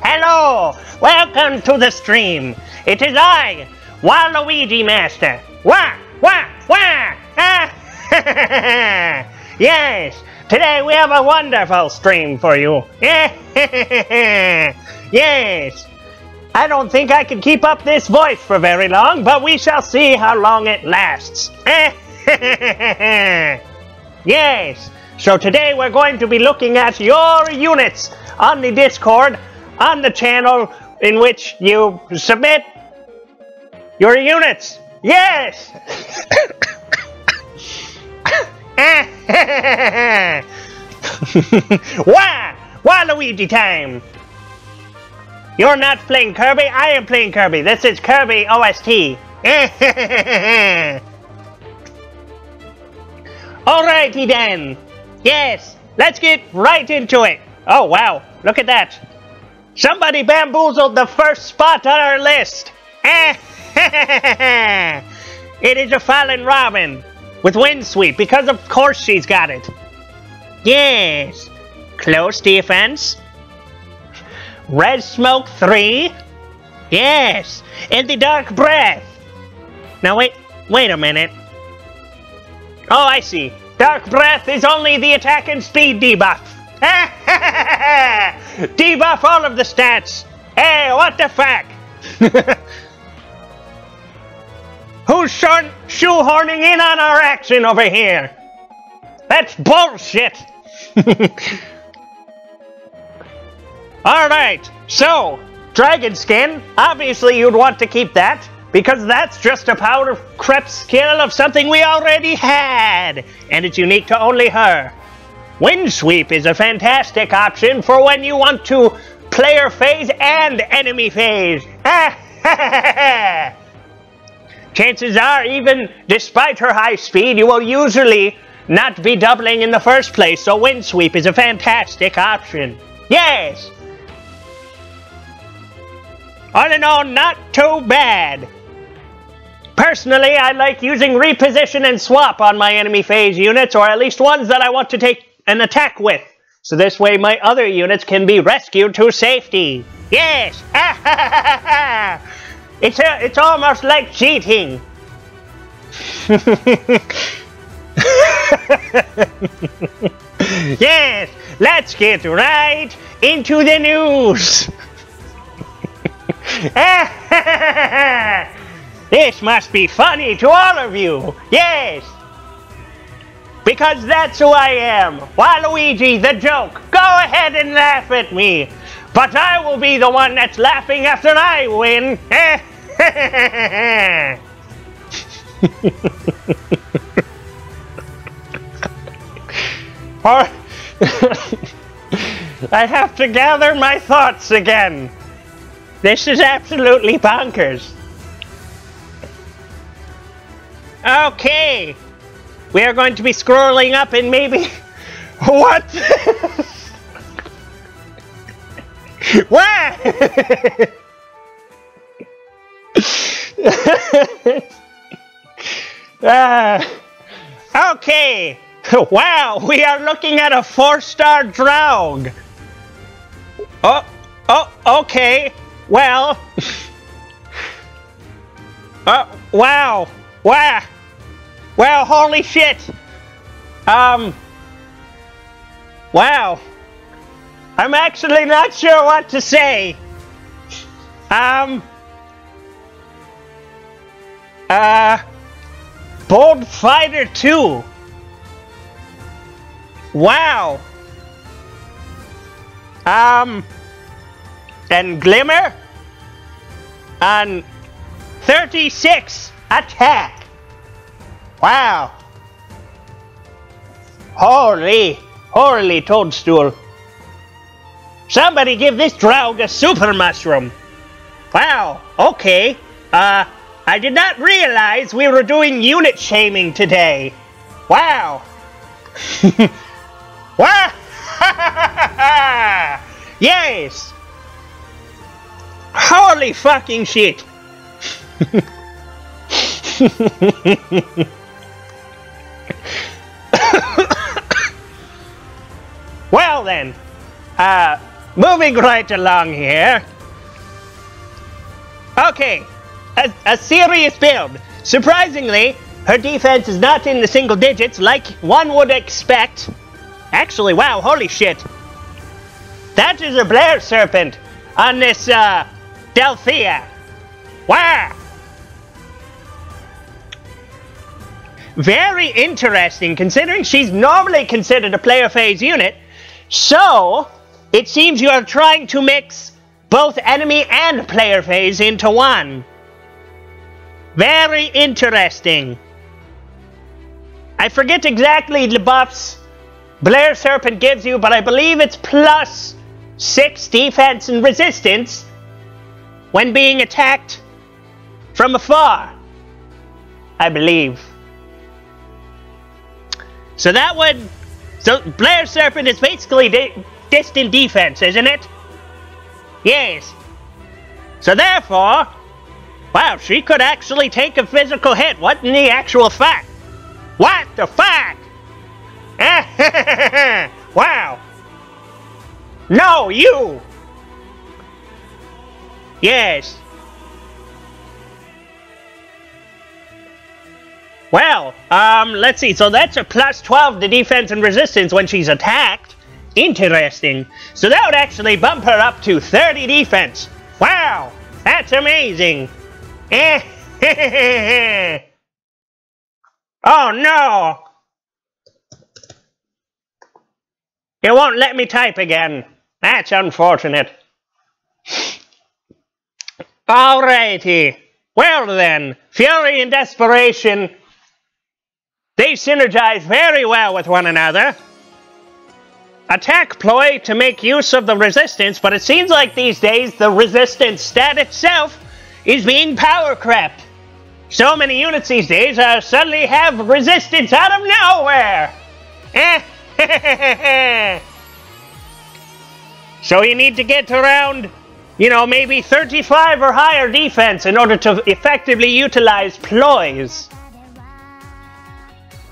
Hello! Welcome to the stream. It is I, Waluigi Master. Wah! Wah! Wah! Yes, today we have a wonderful stream for you. Yes. I don't think I can keep up this voice for very long, but we shall see how long it lasts. Yes. So today we're going to be looking at your units on the Discord, on the channel in which you submit your units. Yes! Wah! Waluigi time! You're not playing Kirby, I am playing Kirby. This is Kirby OST. Alrighty then. Yes, let's get right into it. Oh wow, look at that. Somebody bamboozled the first spot on our list. It is a Fallen Robin with Wind Sweep, because of course she's got it. Yes, close defense. Red Smoke 3. Yes, and the Dark Breath. Now wait a minute. Oh, I see. Dark Breath is only the attack and speed debuff. Debuff all of the stats. Hey, what the fuck? Who's shoehorning in on our action over here? That's bullshit. Alright, so, Dragon Skin, obviously you'd want to keep that, because that's just a powder creep skill of something we already had, and it's unique to only her. Wind Sweep is a fantastic option for when you want to player phase and enemy phase. Chances are, even despite her high speed, you will usually not be doubling in the first place, so Wind Sweep is a fantastic option. Yes! All in all, not too bad. Personally, I like using reposition and swap on my enemy phase units, or at least ones that I want to take an attack with. So this way my other units can be rescued to safety. Yes! It's almost like cheating. Yes, let's get right into the news. This must be funny to all of you. Yes. Because that's who I am. Waluigi the joke. Go ahead and laugh at me. But I will be the one that's laughing after I win. I have to gather my thoughts again. This is absolutely bonkers. Okay. We are going to be scrolling up and maybe... What? What? Okay. Wow, we are looking at a 4-star Draug. Oh, okay. Well. Wow. Wow. Well, holy shit. Wow. I'm actually not sure what to say. Bold Fighter 2. Wow. And Glimmer. And 36 attack. Wow. Holy toadstool. Somebody give this Draug a super mushroom. Wow, okay. I did not realize we were doing unit shaming today. Wow. Wow. Yes. Holy fucking shit. Well then, moving right along here. Okay, a serious build. Surprisingly, her defense is not in the single digits like one would expect. Actually, wow, holy shit. That is a Blair Serpent on this Delthea. Wow. Very interesting, considering she's normally considered a player phase unit. So, it seems you are trying to mix both enemy and player phase into one. Very interesting. I forget exactly the buffs Blair Serpent gives you, but I believe it's +6 defense and resistance when being attacked from afar, I believe. So that would... So Blair Serpent is basically distant defense, isn't it? Yes. So therefore... Wow, she could actually take a physical hit. What in the actual fact? What the fuck? Wow. No, you! Yes. Well, let's see. So that's a +12 to defense and resistance when she's attacked. Interesting. So that would actually bump her up to 30 defense. Wow, that's amazing. Oh no! It won't let me type again. That's unfortunate. Alrighty. Well then, Fury and Desperation, they synergize very well with one another. Attack ploy to make use of the resistance, but it seems like these days the resistance stat itself is being power crept. So many units these days suddenly have resistance out of nowhere. So you need to get around, you know, maybe 35 or higher defense in order to effectively utilize ploys.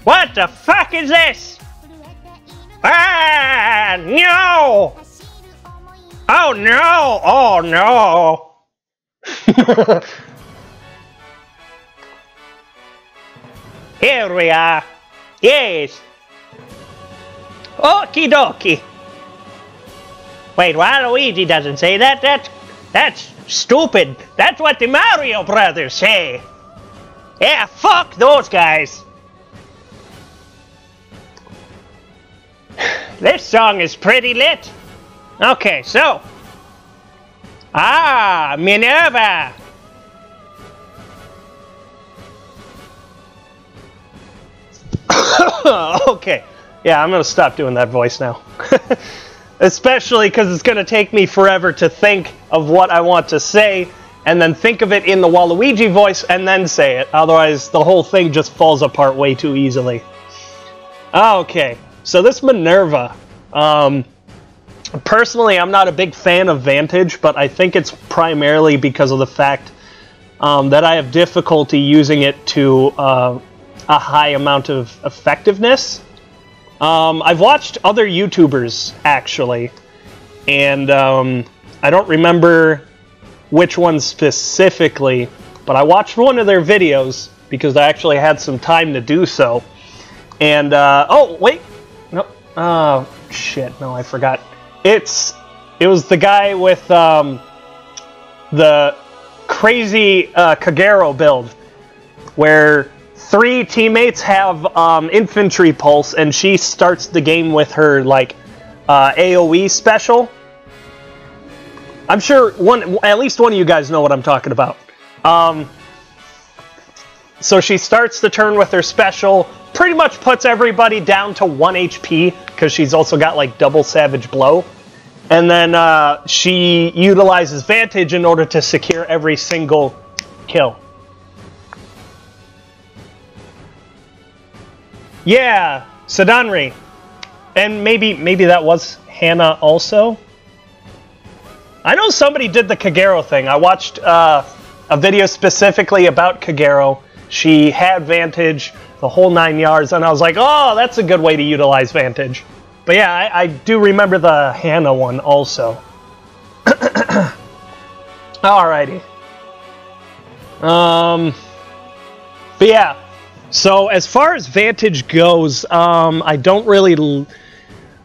What the fuck is this? Ah, no! Oh no! Oh no! Here we are. Yes. Okie dokie. Wait, Waluigi doesn't say that. That's stupid. That's what the Mario Brothers say. Yeah, fuck those guys. This song is pretty lit. Okay, so. Ah, Minerva. Okay. Yeah, I'm gonna stop doing that voice now. Especially because it's gonna take me forever to think of what I want to say, and then think of it in the Waluigi voice, and then say it. Otherwise, the whole thing just falls apart way too easily. Okay, so this Minerva. Personally, I'm not a big fan of Vantage, but I think it's primarily because of the fact that I have difficulty using it to a high amount of effectiveness. I've watched other YouTubers, actually, and I don't remember which one specifically, but I watched one of their videos because I actually had some time to do so. And, oh, wait, no, oh, shit, no, I forgot. It was the guy with the crazy Kagero build, where 3 teammates have infantry pulse, and she starts the game with her like AoE special. I'm sure at least one of you guys know what I'm talking about. So she starts the turn with her special, pretty much puts everybody down to 1 HP because she's also got like double Savage Blow, and then she utilizes Vantage in order to secure every single kill. Yeah, Sadanri. And maybe that was Hannah also. I know somebody did the Kagero thing. I watched a video specifically about Kagero. She had Vantage, the whole 9 yards, and I was like, oh, that's a good way to utilize Vantage. But yeah, I do remember the Hannah one also. Alrighty. But yeah, so as far as Vantage goes, I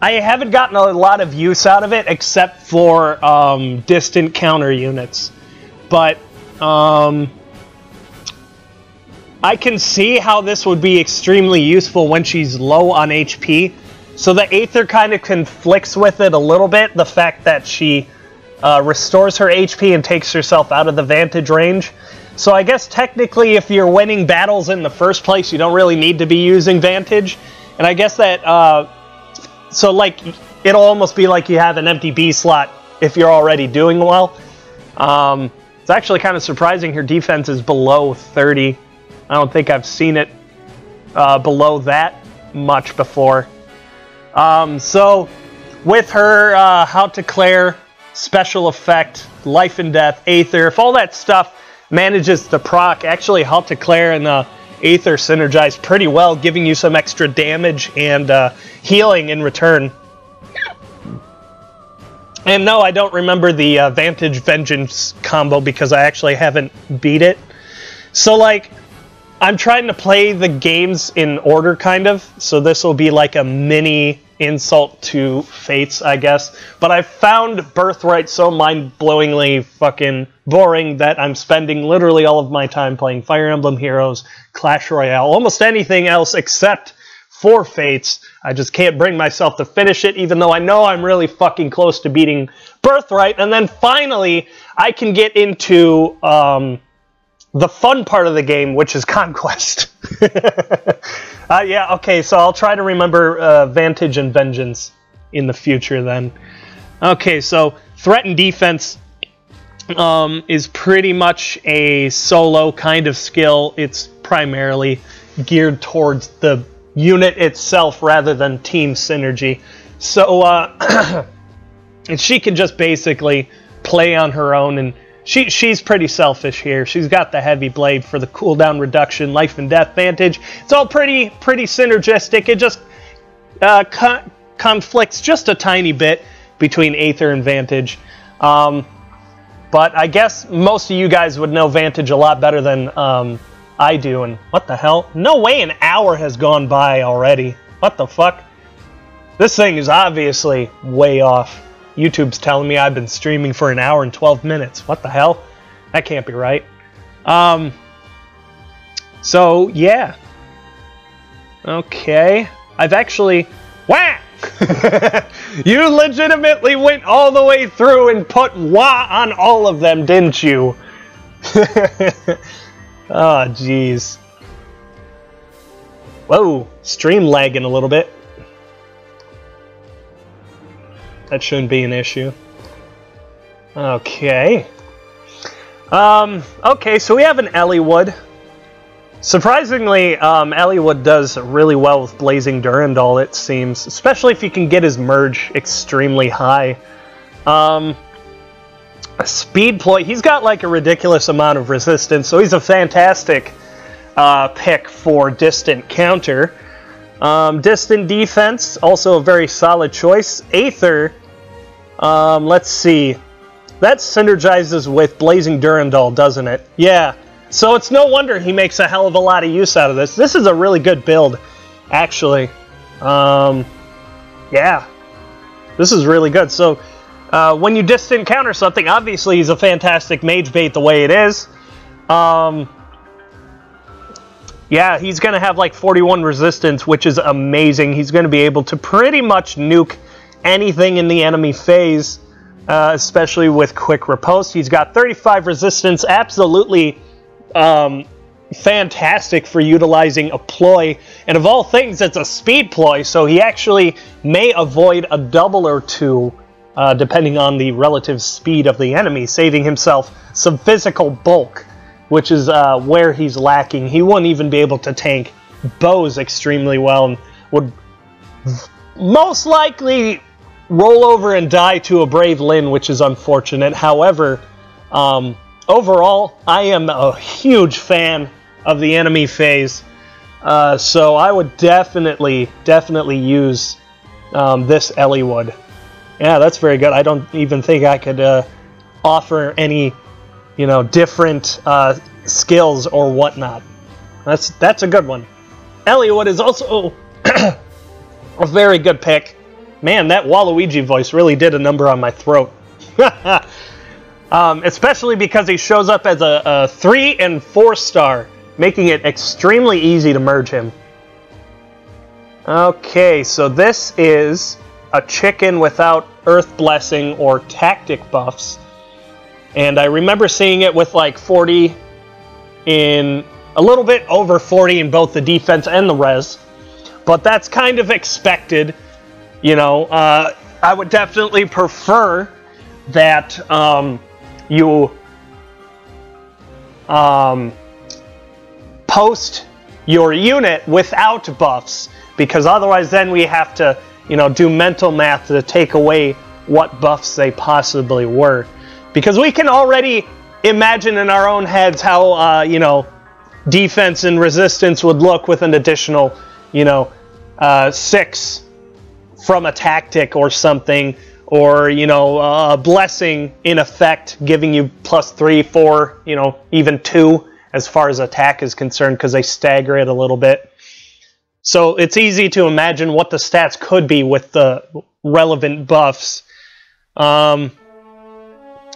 haven't gotten a lot of use out of it except for distant counter units. But I can see how this would be extremely useful when she's low on HP. So the Aether kind of conflicts with it a little bit, the fact that she restores her HP and takes herself out of the Vantage range. So I guess technically if you're winning battles in the first place, you don't really need to be using Vantage. And I guess that, so like, it'll almost be like you have an empty B slot if you're already doing well. It's actually kind of surprising her defense is below 30. I don't think I've seen it below that much before. So with her How to Claire, special effect, life and death, Aether, if all that stuff manages to proc, actually How to Claire and Aether synergize pretty well, giving you some extra damage and healing in return. And no, I don't remember the Vantage Vengeance combo because I actually haven't beat it. So like, I'm trying to play the games in order, kind of, so this will be like a mini insult to Fates, I guess. But I found Birthright so mind-blowingly fucking boring that I'm spending literally all of my time playing Fire Emblem Heroes, Clash Royale, almost anything else except for Fates. I just can't bring myself to finish it, even though I know I'm really fucking close to beating Birthright. And then finally, I can get into the fun part of the game, which is Conquest. Yeah, okay, so I'll try to remember Vantage and Vengeance in the future then. Okay, so Threat and Defense is pretty much a solo kind of skill. It's primarily geared towards the unit itself rather than team synergy. So she can just basically play on her own, and she's pretty selfish here. She's got the heavy blade for the cooldown reduction, life and death, Vantage. It's all pretty synergistic. It just conflicts just a tiny bit between Aether and Vantage. But I guess most of you guys would know Vantage a lot better than I do. And what the hell? No way an hour has gone by already. What the fuck? This thing is obviously way off. YouTube's telling me I've been streaming for an hour and 12 minutes. What the hell? That can't be right. So, yeah. Okay. I've actually... Wah! You legitimately went all the way through and put wah on all of them, didn't you? Oh, jeez. Whoa. Stream lagging a little bit. That shouldn't be an issue. Okay. Okay, so we have an Eliwood. Surprisingly, Eliwood does really well with Blazing Durandal, it seems. Especially if you can get his merge extremely high. Speed ploy, he's got like a ridiculous amount of resistance, so he's a fantastic pick for distant counter. Distant defense, also a very solid choice. Aether, let's see. That synergizes with Blazing Durandal, doesn't it? Yeah. So it's no wonder he makes a hell of a lot of use out of this. This is a really good build, actually. Yeah. This is really good. So, when you distant counter something, obviously he's a fantastic mage bait the way it is. Yeah, he's going to have like 41 resistance, which is amazing. He's going to be able to pretty much nuke anything in the enemy phase, especially with quick riposte. He's got 35 resistance, absolutely fantastic for utilizing a ploy. And of all things, it's a speed ploy, so he actually may avoid a double or two, depending on the relative speed of the enemy, saving himself some physical bulk, which is where he's lacking. He wouldn't even be able to tank bows extremely well and would most likely roll over and die to a Brave Lyn, which is unfortunate. However, overall, I am a huge fan of the enemy phase, so I would definitely use this Eliwood. Yeah, that's very good. I don't even think I could offer any, you know, different skills or whatnot. That's a good one. Eliwood is also a very good pick. Man, that Waluigi voice really did a number on my throat. Especially because he shows up as a 3 and 4 star, making it extremely easy to merge him. Okay, so this is a chicken without Earth Blessing or Tactic buffs. And I remember seeing it with like 40 in... a little bit over 40 in both the defense and the res. But that's kind of expected. You know, I would definitely prefer that you post your unit without buffs, because otherwise then we have to, you know, do mental math to take away what buffs they possibly were. Because we can already imagine in our own heads how, you know, defense and resistance would look with an additional, you know, 6 from a tactic or something, or, you know, a blessing in effect giving you +3, 4, you know, even 2 as far as attack is concerned, because they stagger it a little bit. So it's easy to imagine what the stats could be with the relevant buffs.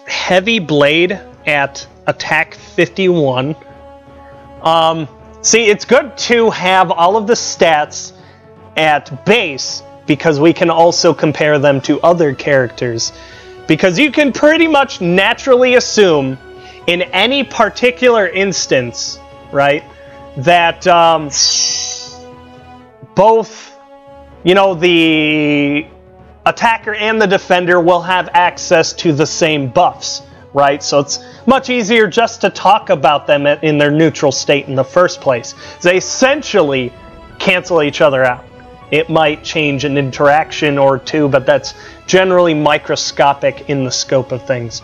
Heavy Blade at attack 51. See, it's good to have all of the stats at base, because we can also compare them to other characters. Because you can pretty much naturally assume in any particular instance, right, that both, you know, the attacker and the defender will have access to the same buffs, right? So it's much easier just to talk about them in their neutral state in the first place. They essentially cancel each other out. It might change an interaction or two, but that's generally microscopic in the scope of things.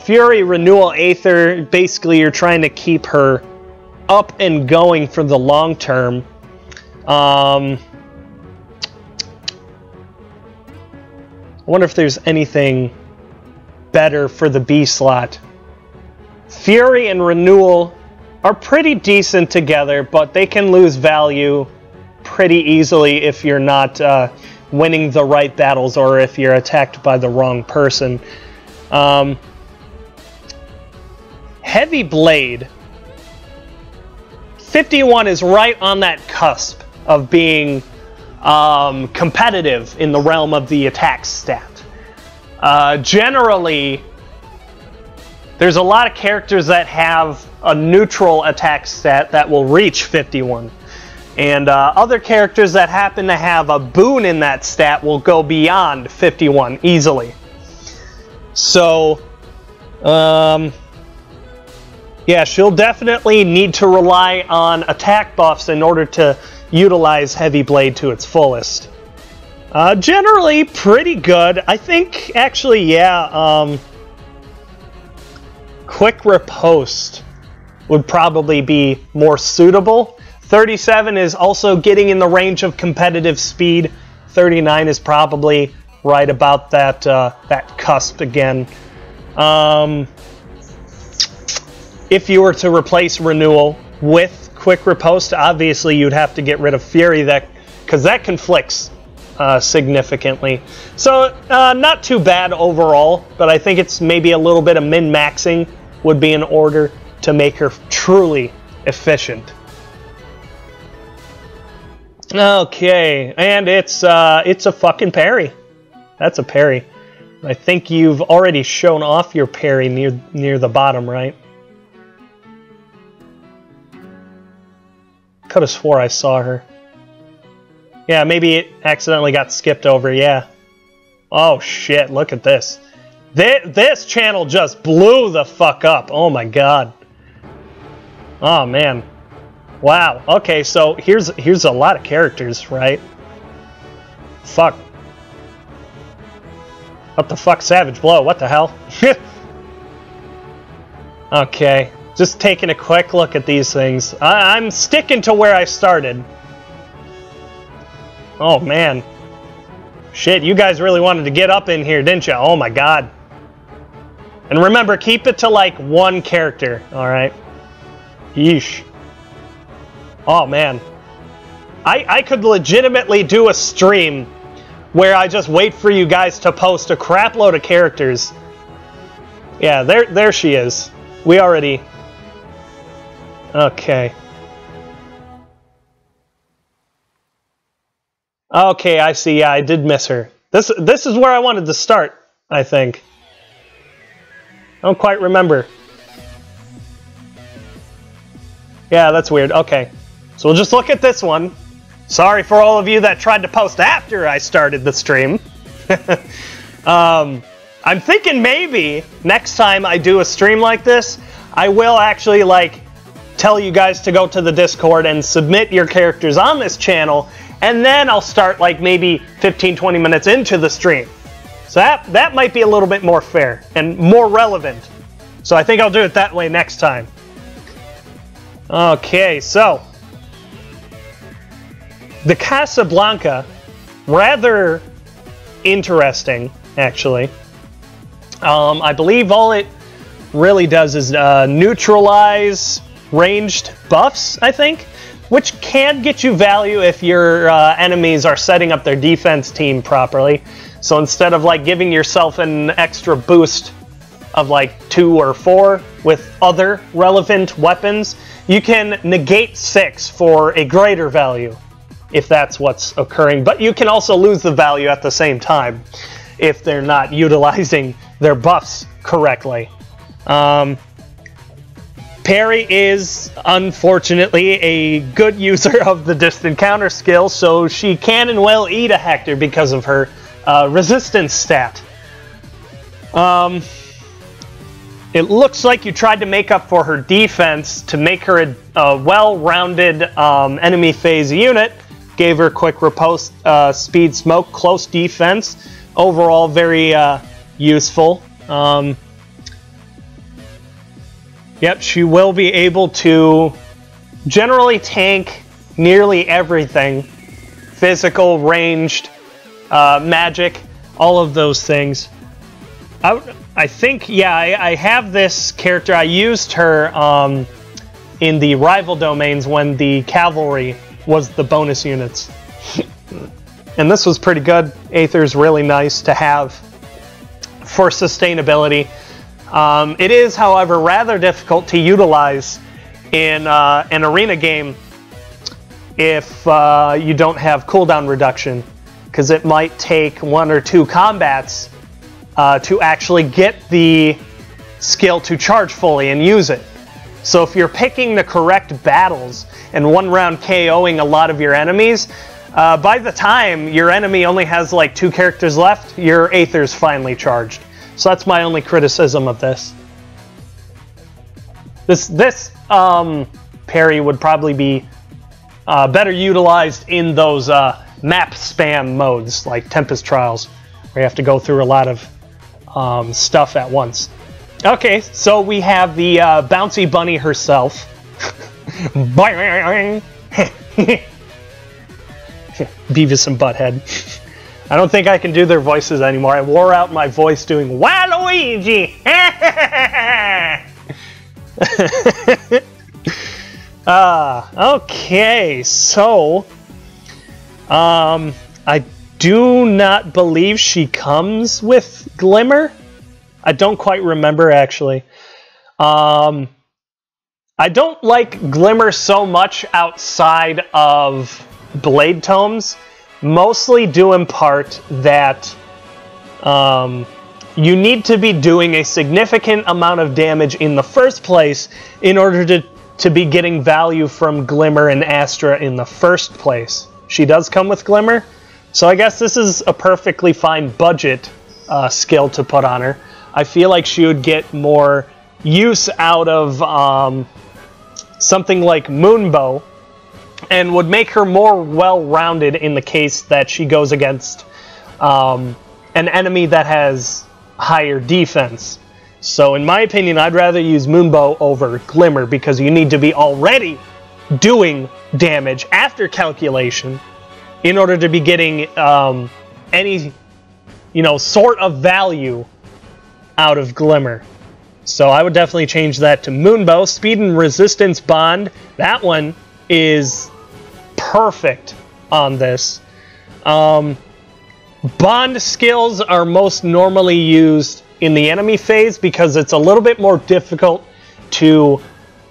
Fury, Renewal, Aether, basically you're trying to keep her up and going for the long term. I wonder if there's anything better for the B slot. Fury and Renewal are pretty decent together, but they can lose value pretty easily if you're not winning the right battles, or if you're attacked by the wrong person. Heavy Blade 51 is right on that cusp of being competitive in the realm of the attack stat. Generally, there's a lot of characters that have a neutral attack stat that will reach 51. And other characters that happen to have a boon in that stat will go beyond 51 easily. So, yeah, she'll definitely need to rely on attack buffs in order to utilize Heavy Blade to its fullest. Generally, pretty good. I think, actually, yeah, Quick Riposte would probably be more suitable. 37 is also getting in the range of competitive speed. 39 is probably right about that that cusp again. If you were to replace Renewal with Quick Riposte, obviously you'd have to get rid of Fury, because that conflicts significantly. So not too bad overall, but I think it's maybe a little bit of min-maxing would be in order to make her truly efficient. Okay, and it's a fucking Peri. That's a Peri. I think you've already shown off your Peri near the bottom, right? Could have swore I saw her. Yeah, maybe it accidentally got skipped over, yeah. Oh shit, look at this. This channel just blew the fuck up. Oh my god. Oh man. Wow. Okay, so here's a lot of characters, right? Fuck. What the fuck, Savage Blow? What the hell? Okay, just taking a quick look at these things. I'm sticking to where I started. Oh man. Shit, you guys really wanted to get up in here, didn't you? Oh my god. And remember, keep it to like one character, alright? Yeesh. Oh man. I could legitimately do a stream where I just wait for you guys to post a crap load of characters. Yeah, there she is. We already... Okay. Okay, I see. Yeah, I did miss her. This is where I wanted to start, I think. I don't quite remember. Yeah, that's weird. Okay. So we'll just look at this one. Sorry for all of you that tried to post after I started the stream. I'm thinking maybe next time I do a stream like this, I will actually like tell you guys to go to the Discord and submit your characters on this channel, and then I'll start like maybe 15-20 minutes into the stream. So that might be a little bit more fair and more relevant. So I think I'll do it that way next time. Okay, so the Casablanca, rather interesting, actually. I believe all it really does is neutralize ranged buffs, I think, which can get you value if your enemies are setting up their defense team properly. So instead of like giving yourself an extra boost of like 2 or 4 with other relevant weapons, you can negate 6 for a greater value, if that's what's occurring. But you can also lose the value at the same time if they're not utilizing their buffs correctly. Peri is, unfortunately, a good user of the distant counter skill, so she can and will eat a Hector because of her resistance stat. It looks like you tried to make up for her defense to make her a well-rounded enemy phase unit. Gave her quick riposte, speed, smoke, close defense. Overall, very useful. Yep, she will be able to generally tank nearly everything. Physical, ranged, magic, all of those things. I think, yeah, I have this character. I used her in the rival domains when the cavalry was the bonus units. And this was pretty good. Aether's really nice to have for sustainability. It is, however, rather difficult to utilize in an arena game if you don't have cooldown reduction, because it might take 1 or 2 combats to actually get the skill to charge fully and use it. So if you're picking the correct battles and one round KOing a lot of your enemies, by the time your enemy only has like 2 characters left, your Aether's finally charged. So that's my only criticism of this. This Peri would probably be better utilized in those map spam modes like Tempest Trials, where you have to go through a lot of stuff at once. Okay, so we have the Bouncy Bunny herself. Beavis and Butthead. I don't think I can do their voices anymore. I wore out my voice doing Waluigi! Okay, so I do not believe she comes with Glimmer. I don't quite remember, actually. I don't like Glimmer so much outside of Blade Tomes, mostly due in part that you need to be doing a significant amount of damage in the first place in order to be getting value from Glimmer and Astra in the first place. She does come with Glimmer, so I guess this is a perfectly fine budget skill to put on her. I feel like she would get more use out of something like Moonbow, and would make her more well-rounded in the case that she goes against an enemy that has higher defense. So in my opinion, I'd rather use Moonbow over Glimmer, because you need to be already doing damage after calculation in order to be getting any, sort of value out of Glimmer. So I would definitely change that to Moonbow. Speed and Resistance Bond, that one is perfect on this. Bond skills are most normally used in the enemy phase because it's a little bit more difficult to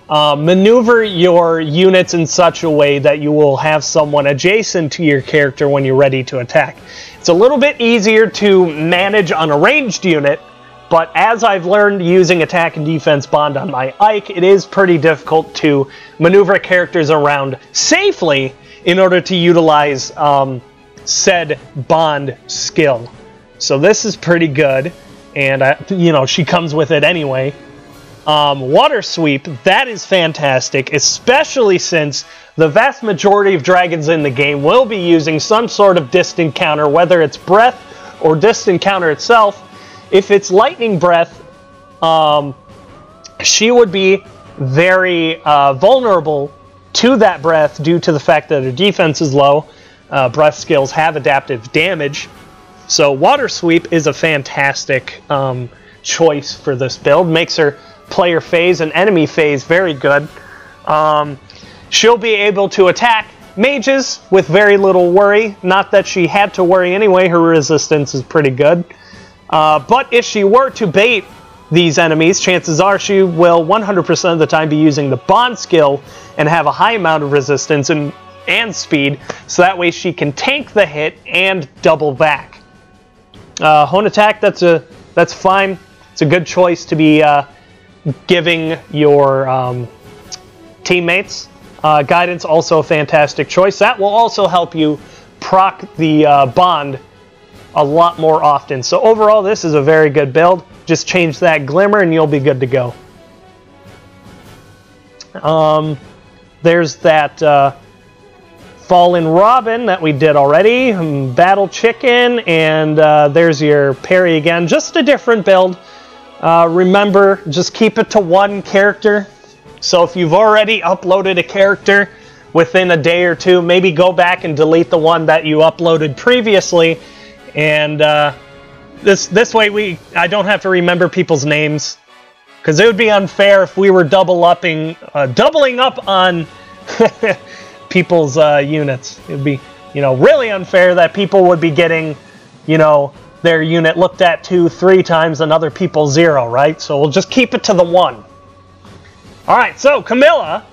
maneuver your units in such a way that you will have someone adjacent to your character when you're ready to attack. It's a little bit easier to manage on a ranged unit, but as I've learned using attack and defense bond on my Ike, it is pretty difficult to maneuver characters around safely in order to utilize said bond skill. So this is pretty good, and you know, she comes with it anyway. Water Sweep, that is fantastic, especially since the vast majority of dragons in the game will be using some sort of distant counter, whether it's breath or distant counter itself. If it's lightning breath, she would be very vulnerable to that breath due to the fact that her defense is low. Breath skills have adaptive damage. So Water Sweep is a fantastic choice for this build. Makes her player phase and enemy phase very good. She'll be able to attack mages with very little worry. Not that she had to worry anyway, her resistance is pretty good. But if she were to bait these enemies, chances are she will 100% of the time be using the bond skill and have a high amount of resistance and speed, so that way she can tank the hit and double back. Hone Attack, that's fine. It's a good choice to be giving your teammates. Guidance, also a fantastic choice. That will also help you proc the bond a lot more often. So overall, this is a very good build. Just change that Glimmer and you'll be good to go. There's that Fallen Robin that we did already, Battle Chicken, and there's your Peri again. Just a different build. Remember, just keep it to one character. So if you've already uploaded a character within a day or two, maybe go back and delete the one that you uploaded previously. And this way I don't have to remember people's names, because it would be unfair if we were doubling up on people's units. It would be, you know, really unfair that people would be getting, you know, their unit looked at 2-3 times and other people 0, right? So we'll just keep it to the one. All right, so Camilla.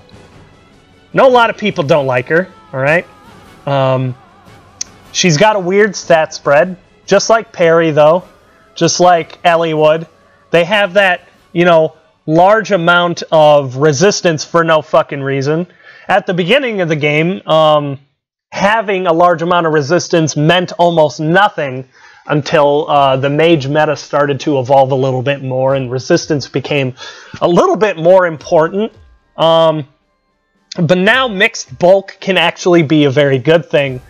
Know a lot of people don't like her. All right. She's got a weird stat spread, just like Peri, though, just like Eliwood. They have that, you know, large amount of resistance for no fucking reason. At the beginning of the game, having a large amount of resistance meant almost nothing until the mage meta started to evolve a little bit more and resistance became a little bit more important. But now mixed bulk can actually be a very good thing,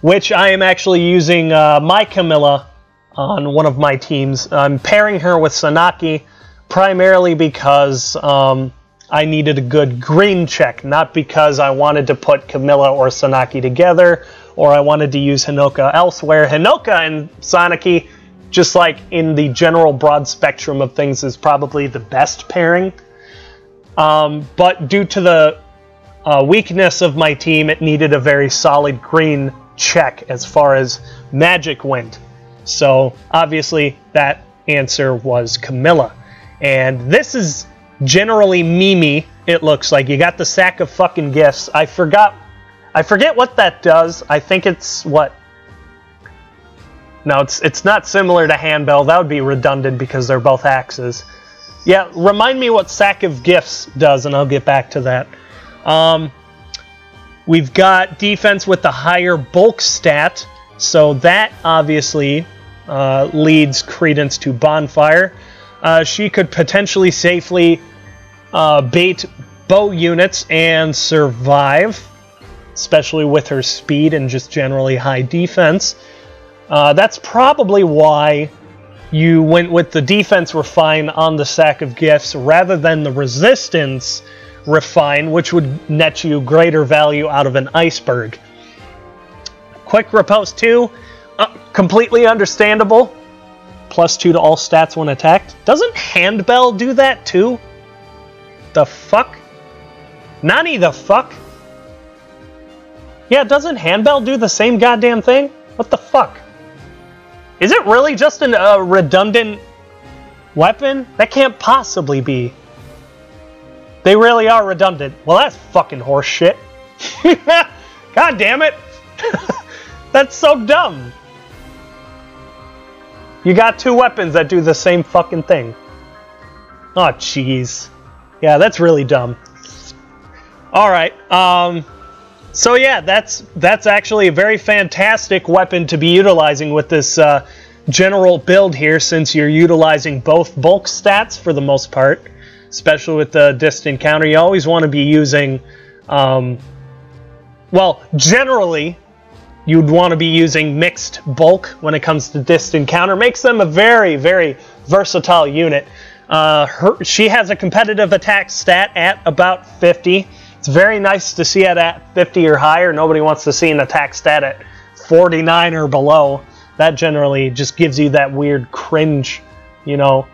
which I am actually using my Camilla on one of my teams. I'm pairing her with Sanaki primarily because I needed a good green check, not because I wanted to put Camilla or Sanaki together, or I wanted to use Hinoka elsewhere. Hinoka and Sanaki, just like in the general broad spectrum of things, is probably the best pairing. But due to the weakness of my team, it needed a very solid green check as far as magic went. So obviously that answer was Camilla. And this is generally Mimi, it looks like. You got the sack of fucking gifts. I forget what that does. I think it's what? No, it's not similar to handbell. That would be redundant because they're both axes. Yeah, remind me what sack of gifts does, and I'll get back to that. We've got defense with the higher bulk stat, so that obviously leads credence to Bonfire. She could potentially safely bait bow units and survive, especially with her speed and just generally high defense. That's probably why you went with the defense refine on the sack of gifts rather than the resistance refine, which would net you greater value out of an iceberg. Quick riposte 2, completely understandable. +2 to all stats when attacked. Doesn't Handbell do that too? The fuck? Nani the fuck? Yeah, doesn't Handbell do the same goddamn thing? What the fuck? Is it really just a redundant weapon? That can't possibly be. They really are redundant. Well, that's fucking horse shit. God damn it. That's so dumb. You got 2 weapons that do the same fucking thing. Oh, jeez. Yeah, that's really dumb. Alright, so yeah, that's actually a very fantastic weapon to be utilizing with this general build here, since you're utilizing both bulk stats for the most part, especially with the distant counter. You always want to be using, well, generally, you'd want to be using mixed bulk when it comes to distant counter. Makes them a very, very versatile unit. She has a competitive attack stat at about 50. It's very nice to see it at 50 or higher. Nobody wants to see an attack stat at 49 or below. That generally just gives you that weird cringe, you know.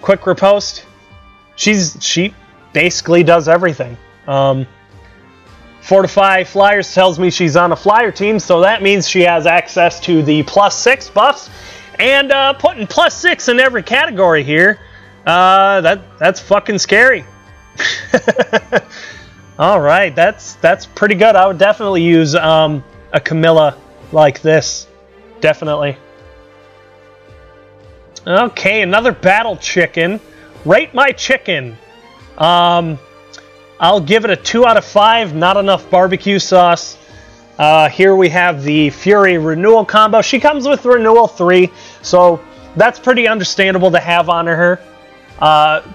Quick riposte. She basically does everything. Fortify Flyers tells me she's on a flyer team, so that means she has access to the +6 buffs. And putting +6 in every category here, that's fucking scary. All right, that's pretty good. I would definitely use a Camilla like this, definitely. Okay, another battle chicken. Rate my chicken. I'll give it a 2 out of 5. Not enough barbecue sauce. Here we have the Fury Renewal combo. She comes with Renewal 3, so that's pretty understandable to have on her.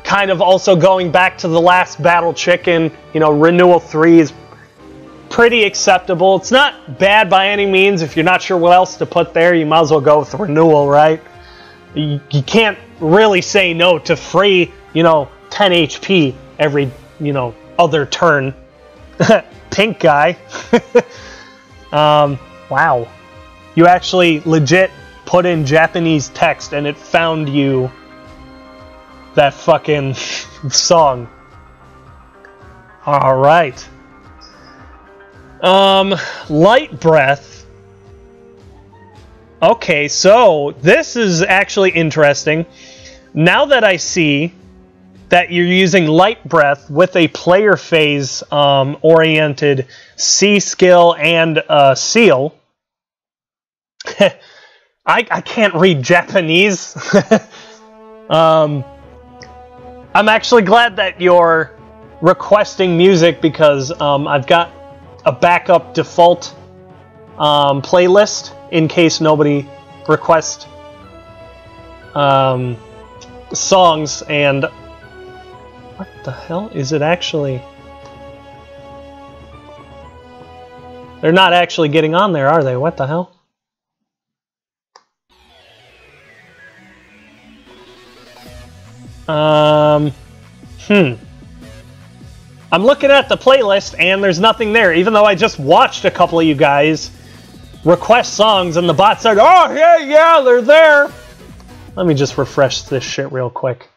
Kind of also going back to the last battle chicken, you know, Renewal 3 is pretty acceptable. It's not bad by any means. If you're not sure what else to put there, you might as well go with Renewal, right? You can't really say no to free, you know, 10 HP every, you know, other turn. Pink guy. Wow. You actually legit put in Japanese text and it found you that fucking song. Alright. Light Breath. Okay, so this is actually interesting. Now that I see that you're using Light Breath with a player phase oriented C skill and seal. I can't read Japanese. I'm actually glad that you're requesting music, because I've got a backup default playlist in case nobody requests songs. And what the hell is it actually? They're not actually getting on there, are they? What the hell? I'm looking at the playlist and there's nothing there, even though I just watched a couple of you guys request songs and the bot said, oh, yeah, they're there. Let me just refresh this shit real quick.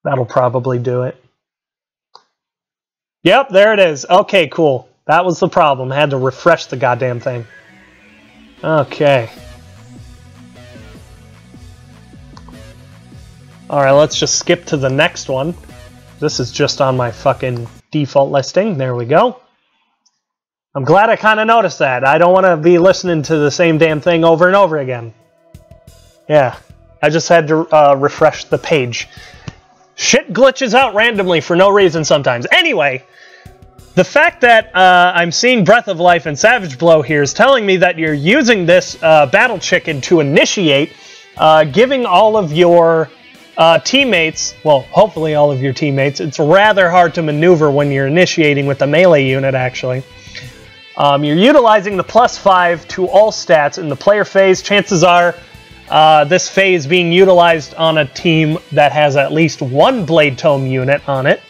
That'll probably do it. Yep, there it is. Okay, cool. That was the problem. I had to refresh the goddamn thing. Okay. Alright, let's just skip to the next one. This is just on my fucking default listing. There we go. I'm glad I kind of noticed that. I don't want to be listening to the same damn thing over and over again. Yeah, I just had to refresh the page. Shit glitches out randomly for no reason sometimes. Anyway, the fact that I'm seeing Breath of Life and Savage Blow here is telling me that you're using this Battle Chicken to initiate, giving all of your teammates, well, hopefully all of your teammates, it's rather hard to maneuver when you're initiating with the melee unit, actually. You're utilizing the +5 to all stats in the player phase. Chances are this phase being utilized on a team that has at least one Blade Tome unit on it.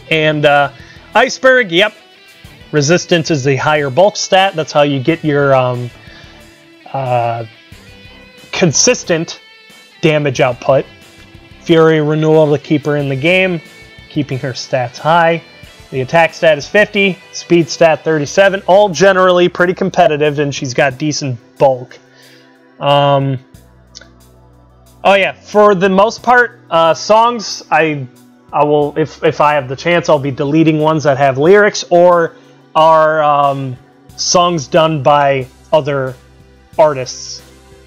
And Iceberg, yep. Resistance is the higher bulk stat. That's how you get your consistent damage output. Fury Renewal to keep her in the game, keeping her stats high. The attack stat is 50, speed stat 37, all generally pretty competitive, and she's got decent bulk. Oh yeah, for the most part, songs, I will, if I have the chance, I'll be deleting ones that have lyrics or are songs done by other artists,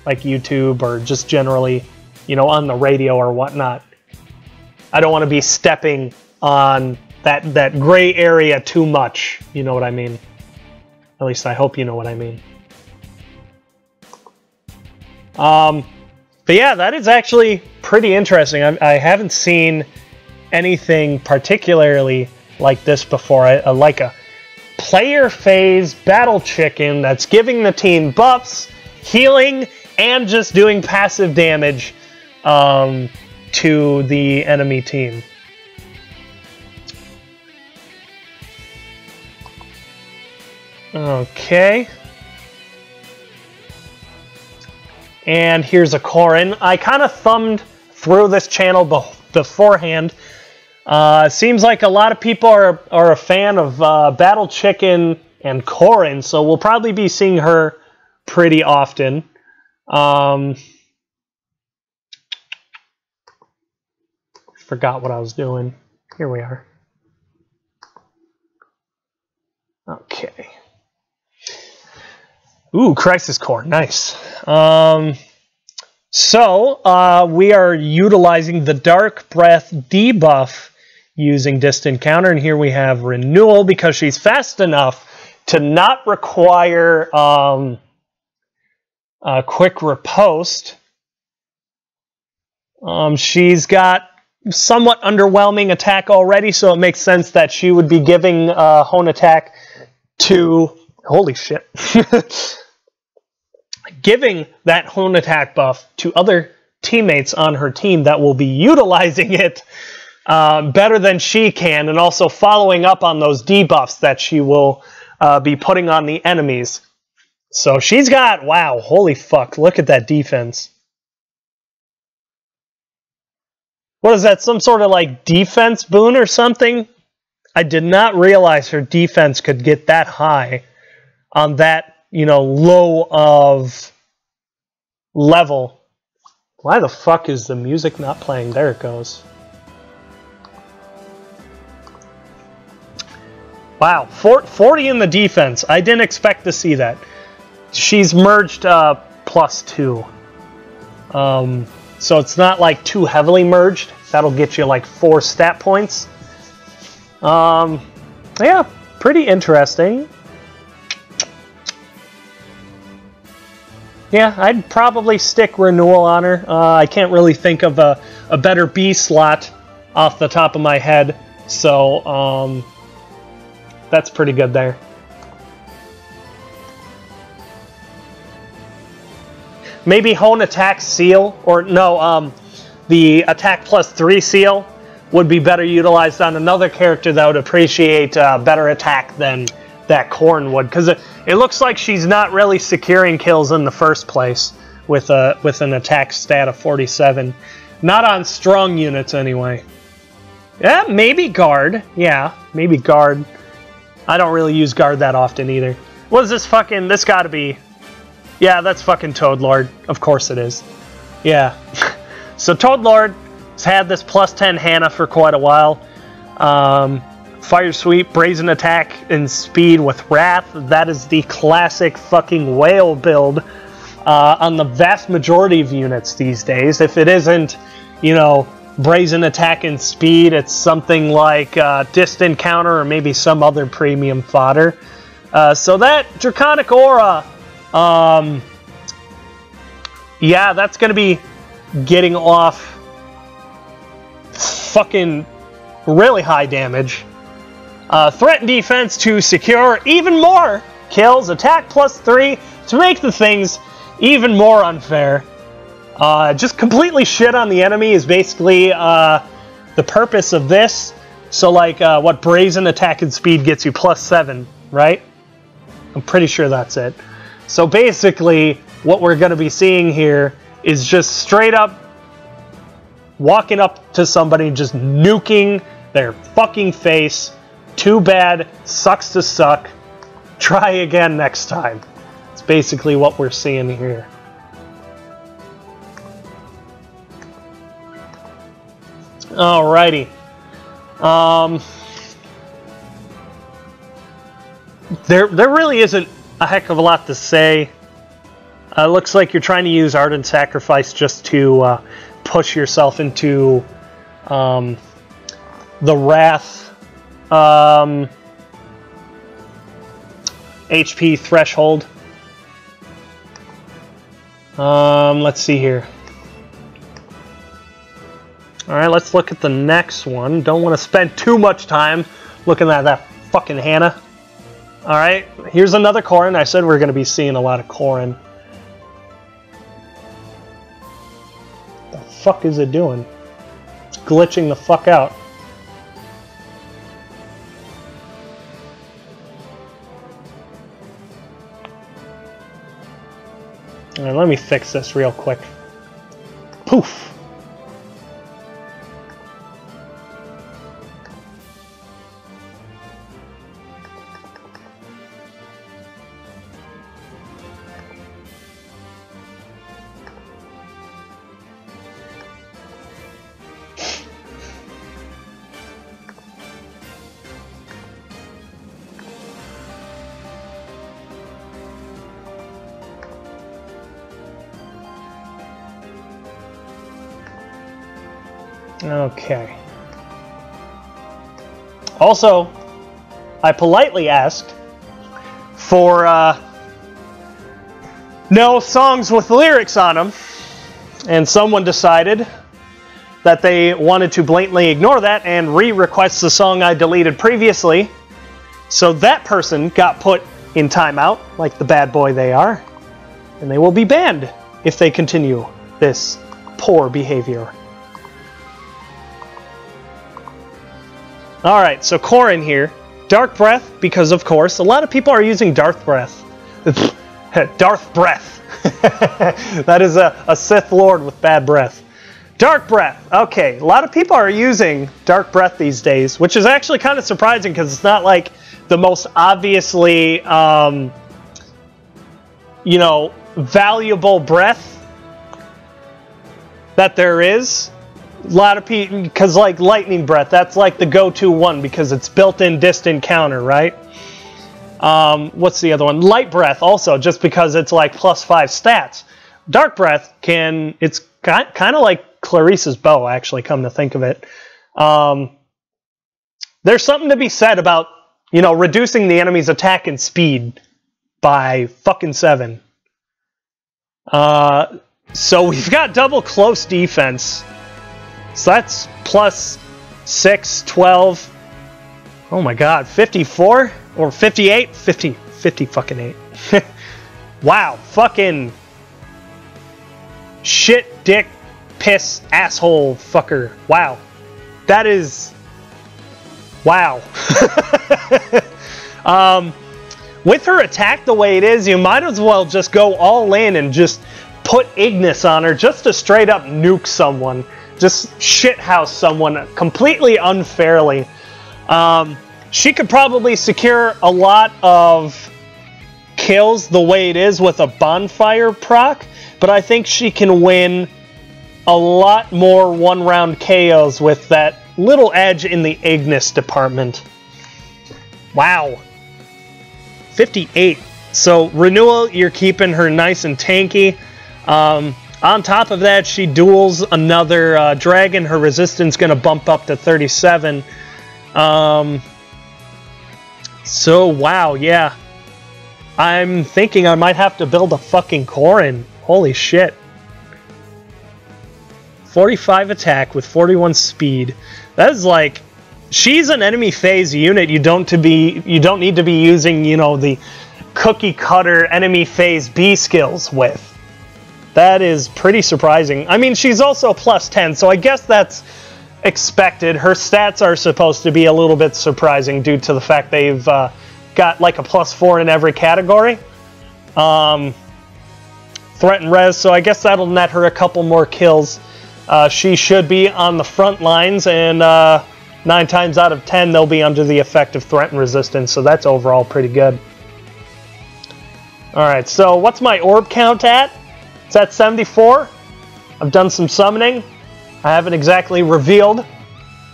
like YouTube or just generally, you know, on the radio or whatnot. I don't want to be stepping on that gray area too much. You know what I mean? At least I hope you know what I mean. But yeah, that is actually pretty interesting. I haven't seen anything particularly like this before. I like a player phase battle chicken that's giving the team buffs, healing, and just doing passive damage to the enemy team. Okay. And here's a Corrin. I kind of thumbed through this channel beforehand. Seems like a lot of people are a fan of Battle Chicken and Corrin, so we'll probably be seeing her pretty often. Forgot what I was doing. Here we are. Okay. Ooh, Crisis Core. Nice. So, we are utilizing the Dark Breath debuff using Distant Counter, and here we have Renewal because she's fast enough to not require Quick Riposte. She's got somewhat underwhelming attack already, so it makes sense that she would be giving Hone Attack to... Holy shit. Giving that Hone Attack buff to other teammates on her team that will be utilizing it better than she can, and also following up on those debuffs that she will be putting on the enemies. So she's got... Wow, holy fuck, look at that defense. What is that, some sort of like defense boon or something? I did not realize her defense could get that high on that, you know, low of level. Why the fuck is the music not playing? There it goes. Wow, 40 in the defense. I didn't expect to see that. She's merged +2. So it's not like too heavily merged. That'll get you like 4 stat points. Yeah, pretty interesting. Yeah, I'd probably stick Renewal on her. I can't really think of a better B slot off the top of my head. So, that's pretty good there. Maybe Hone Attack Seal, or no, the Attack +3 Seal would be better utilized on another character that would appreciate better attack than that Corrin would, because it looks like she's not really securing kills in the first place with an attack stat of 47. Not on strong units anyway. Yeah, maybe Guard. Yeah, maybe Guard. I don't really use Guard that often either. What is this fucking... This gotta be... Yeah, that's fucking Toadlord. Of course it is. Yeah. So Toadlord has had this +10 Hannah for quite a while. Fire Sweep, Brazen Attack, and Speed with Wrath. That is the classic fucking whale build on the vast majority of units these days. If it isn't, you know, Brazen Attack and Speed, it's something like Distant Counter or maybe some other premium fodder. So that Draconic Aura... yeah, that's gonna be getting off fucking really high damage. Threat and defense to secure even more kills. Attack +3 to make the things even more unfair. Just completely shit on the enemy is basically the purpose of this. So like what Brazen Attack and Speed gets you +7, right? I'm pretty sure that's it. So basically, what we're going to be seeing here is just straight up walking up to somebody, just nuking their fucking face. Too bad, sucks to suck. Try again next time. It's basically what we're seeing here. Alrighty. There really isn't a heck of a lot to say. Looks like you're trying to use Ardent Sacrifice just to push yourself into the Wrath HP threshold. Let's see here. Alright, let's look at the next one. Don't want to spend too much time looking at that fucking Hannah. Alright, here's another Corrin. I said we're going to be seeing a lot of Corrin. The fuck is it doing? It's glitching the fuck out. Alright, let me fix this real quick. Poof! Okay. Also, I politely asked for no songs with lyrics on them, and someone decided that they wanted to blatantly ignore that and re-request the song I deleted previously. So that person got put in timeout, like the bad boy they are, and they will be banned if they continue this poor behavior. Alright, so Corrin here. Dark Breath, because of course, a lot of people are using Darth Breath. Darth Breath. That is a Sith Lord with bad breath. Dark Breath. Okay, a lot of people are using Dark Breath these days, which is actually kind of surprising because it's not like the most obviously, you know, valuable breath that there is. A lot of people, because like Lightning Breath, that's like the go-to one because it's built-in distant counter, right? What's the other one? Light Breath also, just because it's like +5 stats. Dark Breath it's kind of like Clarisse's bow, actually, come to think of it. There's something to be said about, you know, reducing the enemy's attack and speed by fucking 7. So we've got double close defense. So that's +6, 12. Oh my god, 54? Or 58? 50 fucking 8. Wow, fucking shit, dick, piss, asshole, fucker. Wow. That is... Wow. With her attack the way it is, you might as well just go all in and just put Ignis on her just to straight up nuke someone. Just shithouse someone completely unfairly. She could probably secure a lot of kills the way it is with a bonfire proc, but I think she can win a lot more one-round KOs with that little edge in the Ignis department. Wow. 58. So, Renewal, you're keeping her nice and tanky. On top of that, she duels another dragon. Her resistance going to bump up to 37. So, wow, yeah. I'm thinking I might have to build a fucking Corrin. Holy shit. 45 attack with 41 speed. That is like... She's an enemy phase unit you don't need to be using, you know, the cookie cutter enemy phase B skills with. That is pretty surprising. I mean, she's also +10, so I guess that's expected. Her stats are supposed to be a little bit surprising due to the fact they've got like a +4 in every category. 30 threat and res, so I guess that'll net her a couple more kills. She should be on the front lines, and 9 times out of 10 they'll be under the effect of threat and resistance, so that's overall pretty good. Alright, so what's my orb count at? It's at 74. I've done some summoning. I haven't exactly revealed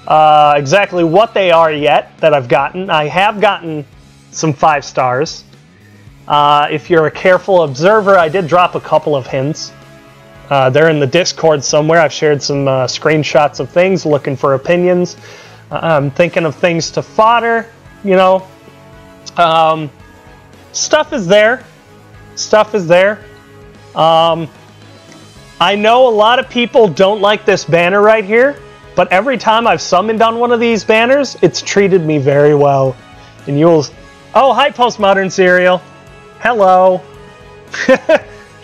exactly what they are yet that I've gotten. I have gotten some 5 stars. If you're a careful observer, I did drop a couple of hints. They're in the Discord somewhere. I've shared some screenshots of things, looking for opinions. I'm thinking of things to fodder, you know. Stuff is there. Stuff is there. I know a lot of people don't like this banner right here, but every time I've summoned on one of these banners, it's treated me very well. And you'll... Oh, hi, Postmodern Cereal. Hello.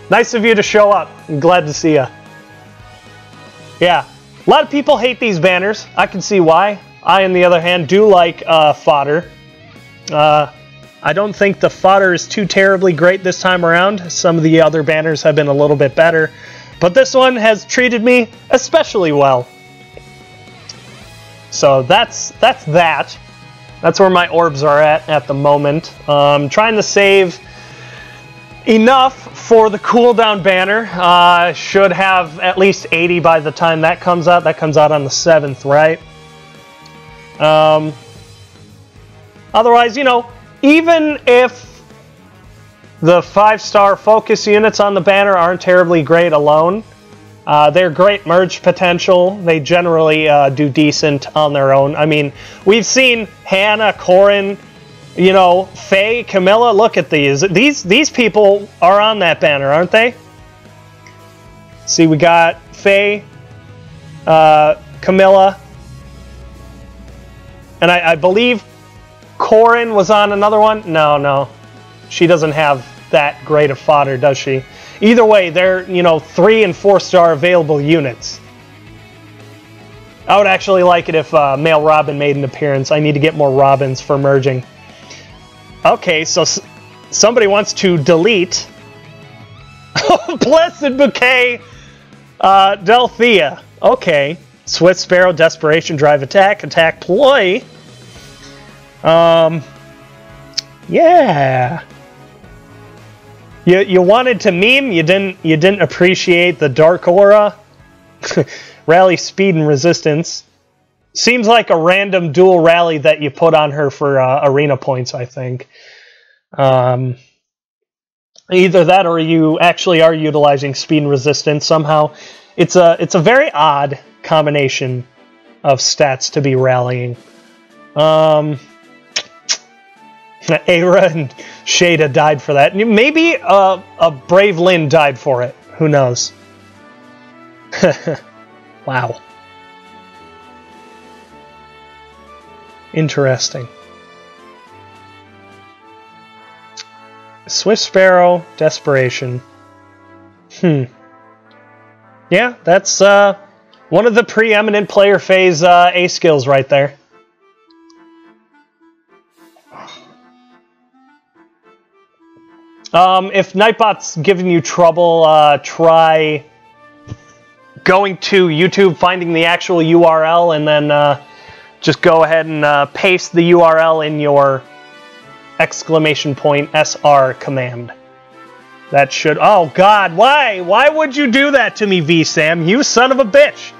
Nice of you to show up. I'm glad to see ya. Yeah, a lot of people hate these banners. I can see why. I, on the other hand, do like fodder. I don't think the fodder is too terribly great this time around. Some of the other banners have been a little bit better. But this one has treated me especially well. So that's that. That's where my orbs are at the moment. Trying to save enough for the cooldown banner. Should have at least 80 by the time that comes out. That comes out on the 7th, right? Otherwise, you know, even if the 5-star focus units on the banner aren't terribly great alone, they're great merge potential. They generally do decent on their own. I mean, we've seen Hannah, Corrin, you know, Faye, Camilla. Look at these. These people are on that banner, aren't they? See, we got Faye, Camilla, and I believe Corrin was on another one. No. She doesn't have that great of fodder, does she? Either way, they're, you know, 3- and 4-star available units. I would actually like it if male Robin made an appearance. I need to get more Robins for merging. Okay, so somebody wants to delete Blessed Bouquet Delthea. Okay. Swift Sparrow, Desperation, Drive Attack, Attack Ploy. Yeah. You wanted to meme, you didn't appreciate the Dark Aura. Rally Speed and Resistance. Seems like a random dual rally that you put on her for arena points, I think. Either that or you actually are utilizing Speed and Resistance somehow. It's a very odd combination of stats to be rallying. Aira and Shada died for that. Maybe a Brave Lynn died for it. Who knows? Wow. Interesting. Swift Sparrow, Desperation. Yeah, that's one of the preeminent player phase A skills right there. If Nightbot's giving you trouble, try going to YouTube, finding the actual URL, and then just go ahead and paste the URL in your !SR command. That should... Oh, God, why? Why would you do that to me, VSam? You son of a bitch!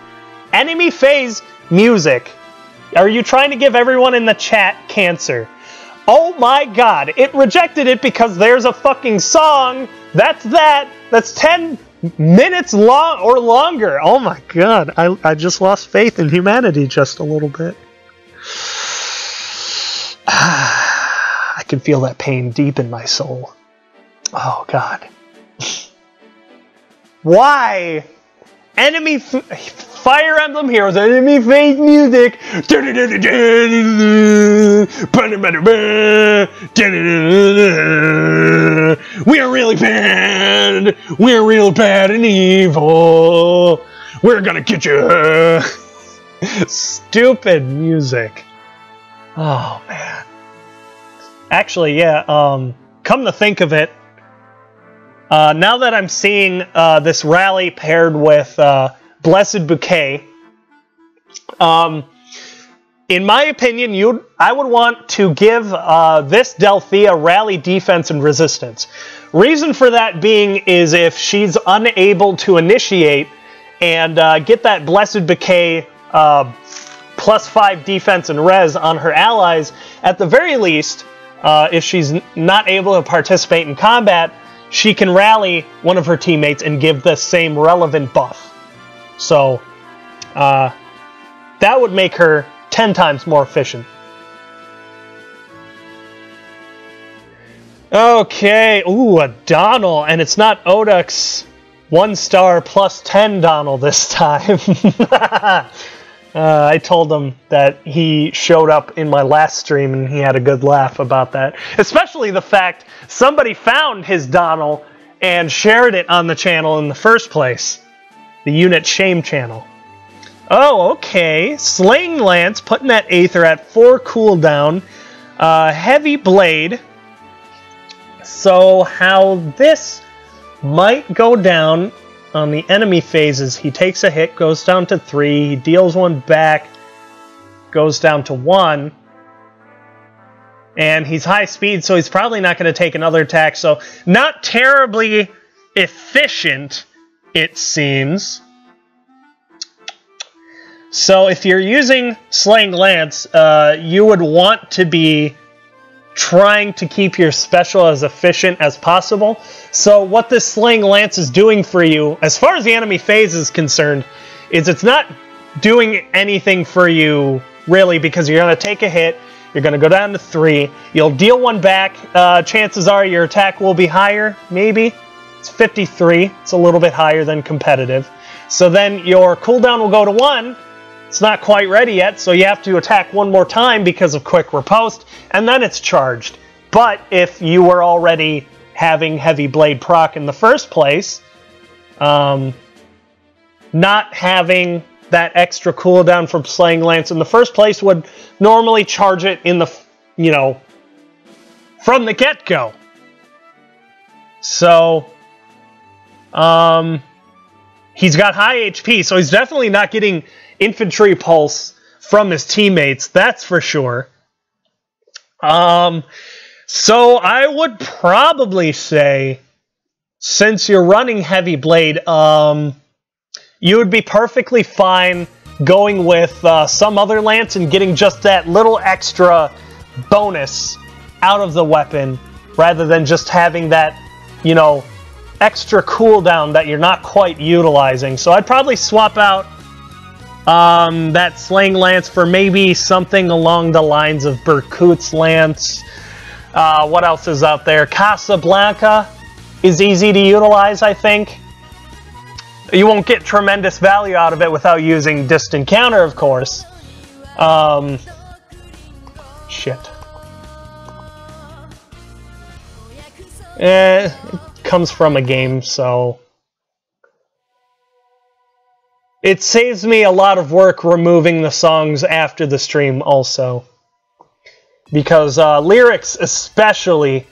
Enemy phase music. Are you trying to give everyone in the chat cancer? Oh my God, it rejected it because there's a fucking song. That's 10 minutes long or longer. Oh my God, I just lost faith in humanity just a little bit. I can feel that pain deep in my soul. Oh God. Why? Enemy Fire Emblem Heroes, enemy phase music. We are really bad. We're real bad and evil. We're gonna get you. Stupid music. Oh man. Actually, yeah. Come to think of it, Now that I'm seeing this rally paired with Blessed Bouquet, in my opinion, I would want to give this Delthea rally defense and resistance. Reason for that being is if she's unable to initiate and get that Blessed Bouquet +5 defense and res on her allies, at the very least, if she's not able to participate in combat, she can rally one of her teammates and give the same relevant buff. So, that would make her 10 times more efficient. Okay, ooh, a Donnel, and it's not Odak's 1-star +10 Donnel this time. I told him that he showed up in my last stream and he had a good laugh about that. Especially the fact somebody found his Donnel and shared it on the channel in the first place. The Unit Shame channel. Oh, okay. Slaying Lance, putting that Aether at 4 cooldown. Heavy Blade. So how this might go down on the enemy phases. He takes a hit, goes down to 3. He deals 1 back, goes down to 1. And he's high speed, so he's probably not going to take another attack. So not terribly efficient, it seems. So if you're using Slaying Lance, you would want to be trying to keep your special as efficient as possible. So what this Slaying Lance is doing for you, as far as the enemy phase is concerned, is it's not doing anything for you, really, because you're going to take a hit, you're going to go down to 3, you'll deal 1 back, chances are your attack will be higher, maybe. It's 53, it's a little bit higher than competitive. So then your cooldown will go to 1, it's not quite ready yet, so you have to attack 1 more time because of quick riposte, and then it's charged. But if you were already having Heavy Blade proc in the first place, not having that extra cooldown from Slaying Lance in the first place would normally charge it in the, from the get-go. So, he's got high HP, so he's definitely not getting infantry pulse from his teammates, that's for sure. So I would probably say, since you're running Heavy Blade, you would be perfectly fine going with some other lance and getting just that little extra bonus out of the weapon, rather than just having that, extra cooldown that you're not quite utilizing. So I'd probably swap out that Slaying Lance for maybe something along the lines of Berkut's Lance. What else is out there? Casablanca is easy to utilize, I think. You won't get tremendous value out of it without using Distant Counter, of course. Shit. It comes from a game, so it saves me a lot of work removing the songs after the stream also. Because lyrics especially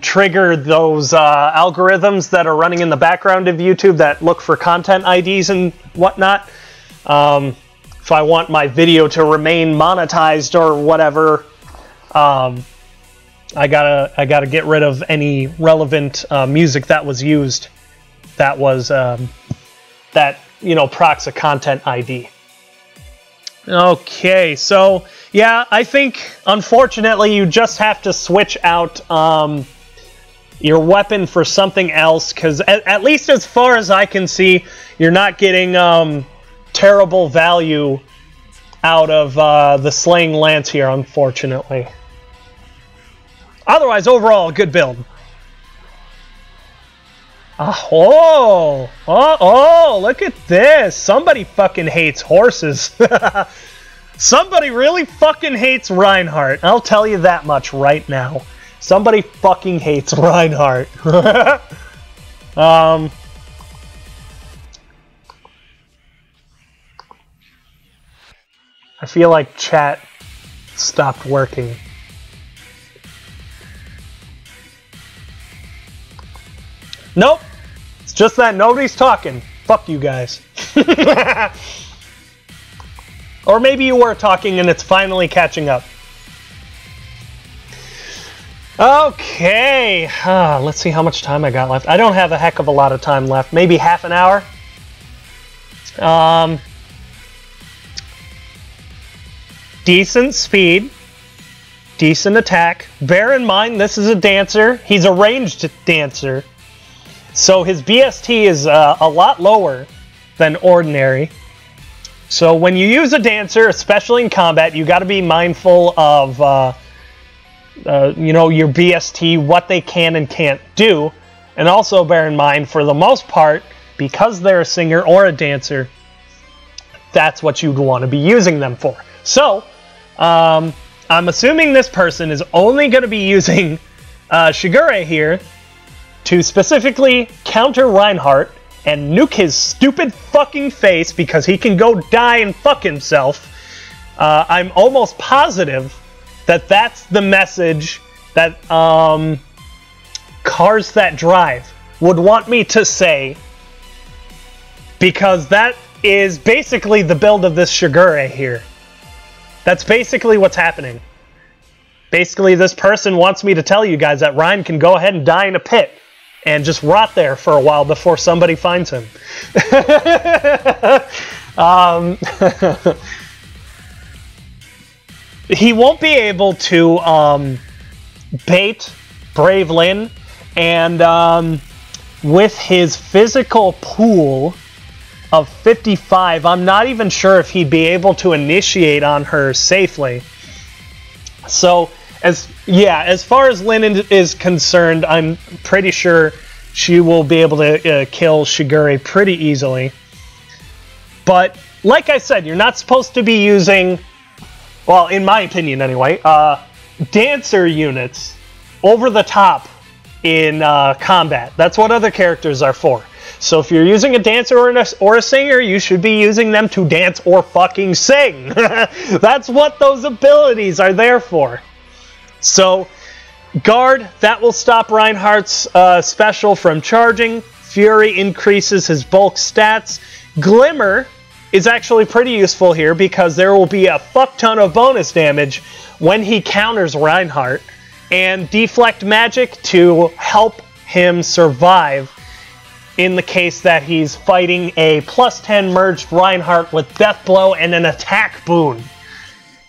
trigger those algorithms that are running in the background of YouTube that look for content IDs and whatnot. If I want my video to remain monetized or whatever, I gotta get rid of any relevant music that was used that was that procs a content ID. Okay, so yeah, I think unfortunately you just have to switch out your weapon for something else, because at least as far as I can see, you're not getting terrible value out of the Slaying Lance here, unfortunately. Otherwise, overall, good build. Oh, look at this. Somebody fucking hates horses. Somebody really fucking hates Reinhardt. I'll tell you that much right now. Somebody fucking hates Reinhardt. I feel like chat stopped working. Nope. It's just that nobody's talking. Fuck you guys. Or maybe you were talking and it's finally catching up. Okay. Let's see how much time I got left. I don't have a heck of a lot of time left. Maybe half an hour. Decent speed. Decent attack. Bear in mind, this is a dancer. He's a ranged dancer. So his BST is a lot lower than ordinary. So when you use a dancer, especially in combat, you got to be mindful of, you know, your BST, what they can and can't do. And also bear in mind, for the most part, because they're a singer or a dancer, that's what you'd want to be using them for. So, I'm assuming this person is only going to be using Shigure here to specifically counter Reinhardt and nuke his stupid fucking face because he can go die and fuck himself. I'm almost positive that that's the message that Cars That Drive would want me to say, because that is basically the build of this Shigure here. That's basically what's happening. Basically, this person wants me to tell you guys that Ryan can go ahead and die in a pit and just rot there for a while before somebody finds him. He won't be able to bait Brave Lyn, and with his physical pool of 55, I'm not even sure if he'd be able to initiate on her safely. So, as far as Lyn is concerned, I'm pretty sure she will be able to kill Shigure pretty easily. But, like I said, you're not supposed to be using, well, in my opinion anyway, dancer units over the top in combat. That's what other characters are for. So if you're using a dancer or a singer, you should be using them to dance or fucking sing. That's what those abilities are there for. So, Guard, that will stop Reinhardt's special from charging. Fury increases his bulk stats. Glimmer is actually pretty useful here because there will be a fuck ton of bonus damage when he counters Reinhardt. And Deflect Magic to help him survive in the case that he's fighting a +10 merged Reinhardt with Death Blow and an attack boon.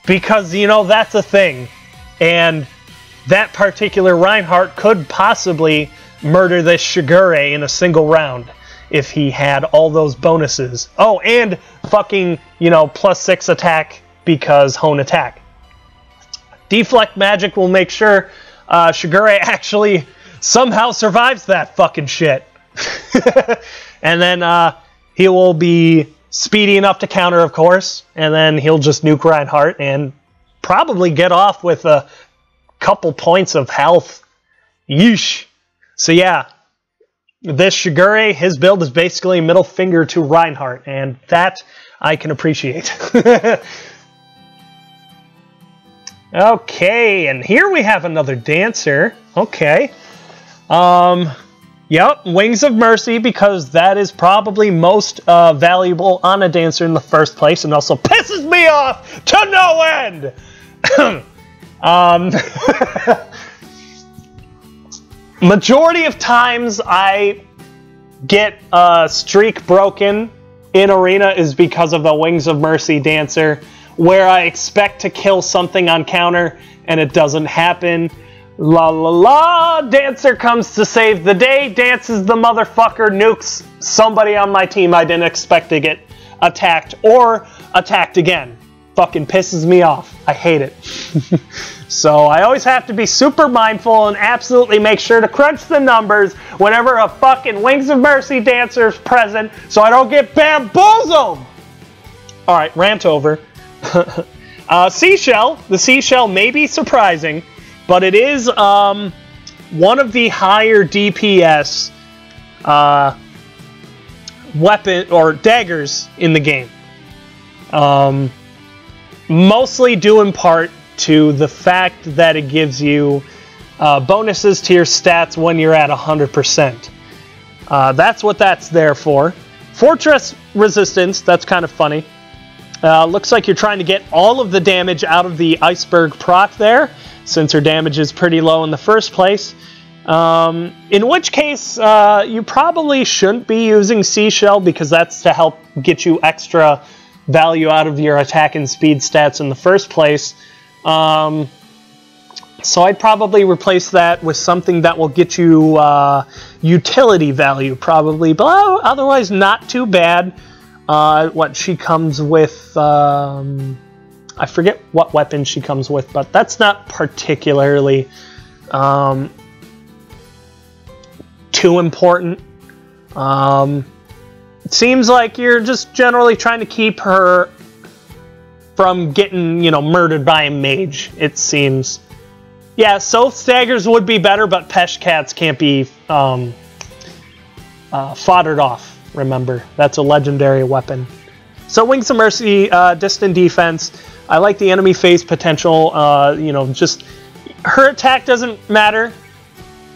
Because, you know, that's a thing. And that particular Reinhardt could possibly murder this Shigure in a single round if he had all those bonuses. Oh, and fucking, you know, +6 attack because Hone Attack. Deflect Magic will make sure Shigure actually somehow survives that fucking shit. And then he will be speedy enough to counter, of course, and then he'll just nuke Reinhardt and probably get off with a couple points of health. Yeesh. So yeah, this Shigure, his build is basically middle finger to Reinhardt, and that I can appreciate. Okay, and here we have another dancer. Okay. Yep, Wings of Mercy, because that is probably most valuable on a dancer in the first place, and also pisses me off to no end! Majority of times I get a streak broken in Arena is because of the Wings of Mercy dancer, where I expect to kill something on counter, and it doesn't happen. La la la, dancer comes to save the day, dances the motherfucker, nukes somebody on my team I didn't expect to get attacked, or attacked again. Fucking pisses me off. I hate it. So I always have to be super mindful and absolutely make sure to crunch the numbers whenever a fucking Wings of Mercy dancer is present so I don't get bamboozled! Alright, rant over. Seashell. The Seashell may be surprising, but it is one of the higher DPS weapon or daggers in the game. Mostly due in part to the fact that it gives you bonuses to your stats when you're at 100%. That's what that's there for. Fortress resistance, that's kind of funny. Looks like you're trying to get all of the damage out of the iceberg proc there, since her damage is pretty low in the first place. In which case, you probably shouldn't be using Seashell, because that's to help get you extra value out of your attack and speed stats in the first place. So I'd probably replace that with something that will get you utility value, probably, but otherwise not too bad. What she comes with, I forget what weapon she comes with, but that's not particularly too important. It seems like you're just generally trying to keep her from getting, murdered by a mage, it seems. Yeah, Soth Staggers would be better, but Pesh Cats can't be foddered off, remember. That's a legendary weapon. So Wings of Mercy, distant defense. I like the enemy phase potential. Just her attack doesn't matter,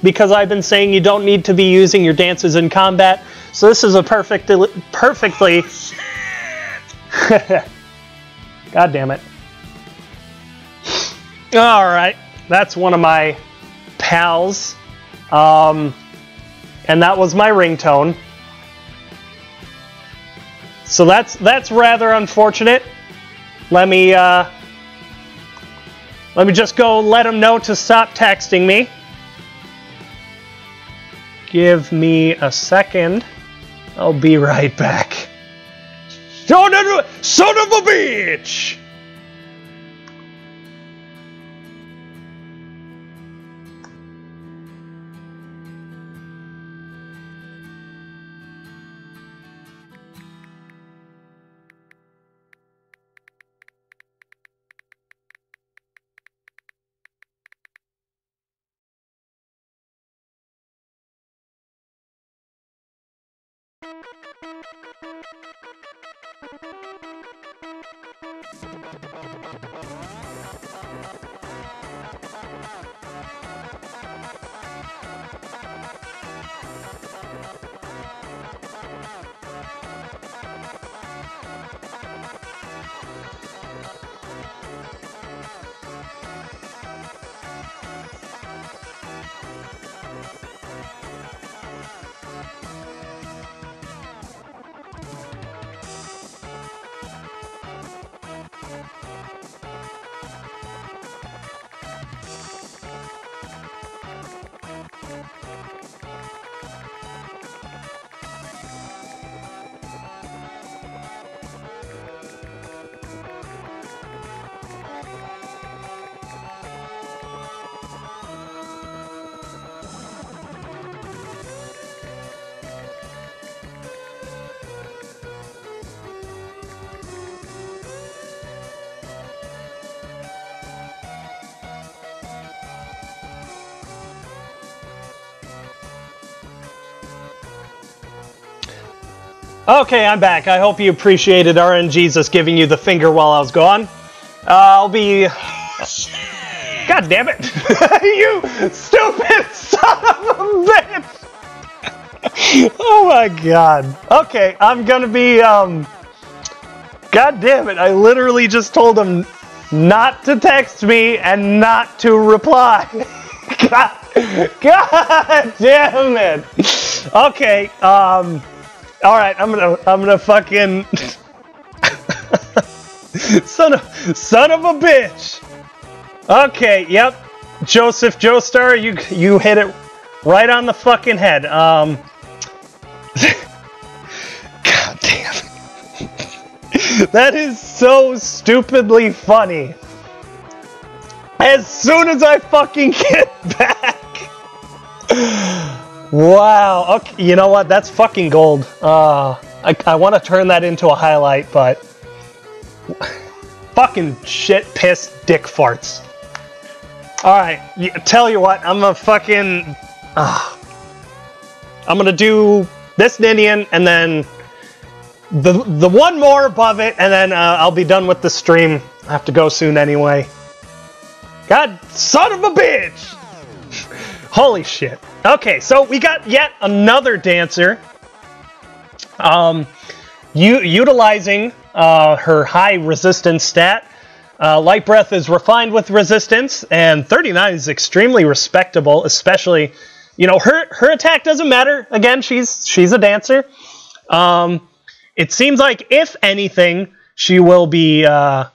because I've been saying you don't need to be using your dances in combat. So this is a perfectly... God damn it. Alright. That's one of my pals. And that was my ringtone. So that's rather unfortunate. Let me just go let him know to stop texting me. Give me a second. I'll be right back. Son of a bitch! Okay, I'm back. I hope you appreciated RNGesus giving you the finger while I was gone. I'll be... God damn it! You stupid son of a bitch! Oh my god. Okay, I'm gonna be, God damn it, I literally just told him not to text me and not to reply. God damn it! Okay, alright, I'm gonna fucking... son of a bitch! Okay, yep. Joseph Joestar, you hit it right on the fucking head. God damn it. That is so stupidly funny. As soon as I fucking get back. Wow. Okay, you know what? That's fucking gold. I want to turn that into a highlight, but fucking shit, piss, dick farts. All right. Tell you what, I'm gonna fucking. I'm gonna do this Ninian and then the one more above it, and then I'll be done with the stream. I have to go soon anyway. God, son of a bitch! Holy shit. Okay, so we got yet another dancer. Utilizing her high resistance stat. Light Breath is refined with resistance, and 39 is extremely respectable, especially, you know, her attack doesn't matter. Again, she's a dancer. It seems like, if anything, she will be, you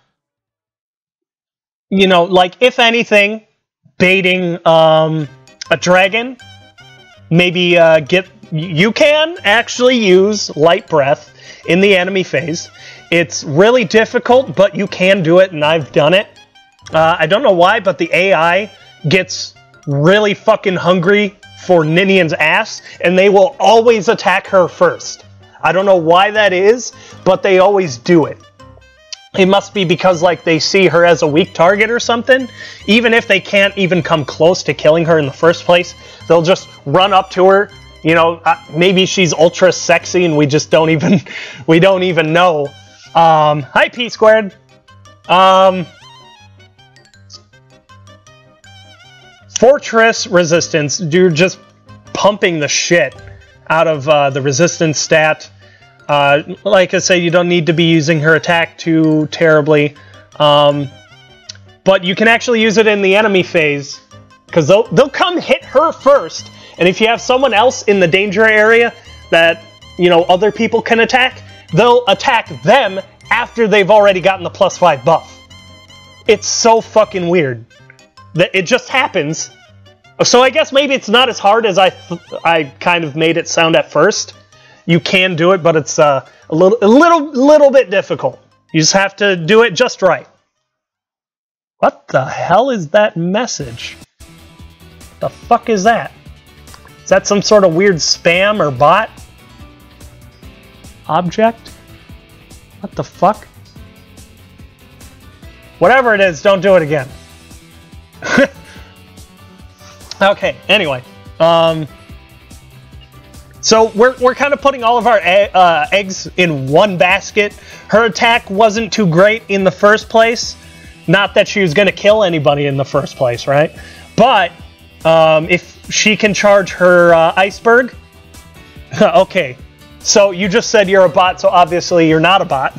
know, like, if anything, baiting a dragon. Maybe you can actually use Light Breath in the enemy phase. It's really difficult, but you can do it, and I've done it. I don't know why, but the AI gets really fucking hungry for Ninian's ass, and they will always attack her first. I don't know why that is, but they always do it. It must be because, like, they see her as a weak target or something. Even if they can't even come close to killing her in the first place, they'll just run up to her. You know, maybe she's ultra sexy and we just don't even know. Hi, P squared. Fortress resistance. You're just pumping the shit out of the resistance stat. Like I say, you don't need to be using her attack too terribly. But you can actually use it in the enemy phase, because they'll come hit her first. And if you have someone else in the danger area that, you know, other people can attack, they'll attack them after they've already gotten the +5 buff. It's so fucking weird that it just happens. So I guess maybe it's not as hard as I kind of made it sound at first. You can do it, but it's a little bit difficult. You just have to do it just right. What the hell is that message? The fuck is that? Is that some sort of weird spam or bot? Object? What the fuck? Whatever it is, don't do it again. Okay, anyway. So we're kind of putting all of our eggs in one basket. Her attack wasn't too great in the first place. Not that she was going to kill anybody in the first place, right? But if she can charge her iceberg... Okay, so you just said you're a bot, so obviously you're not a bot.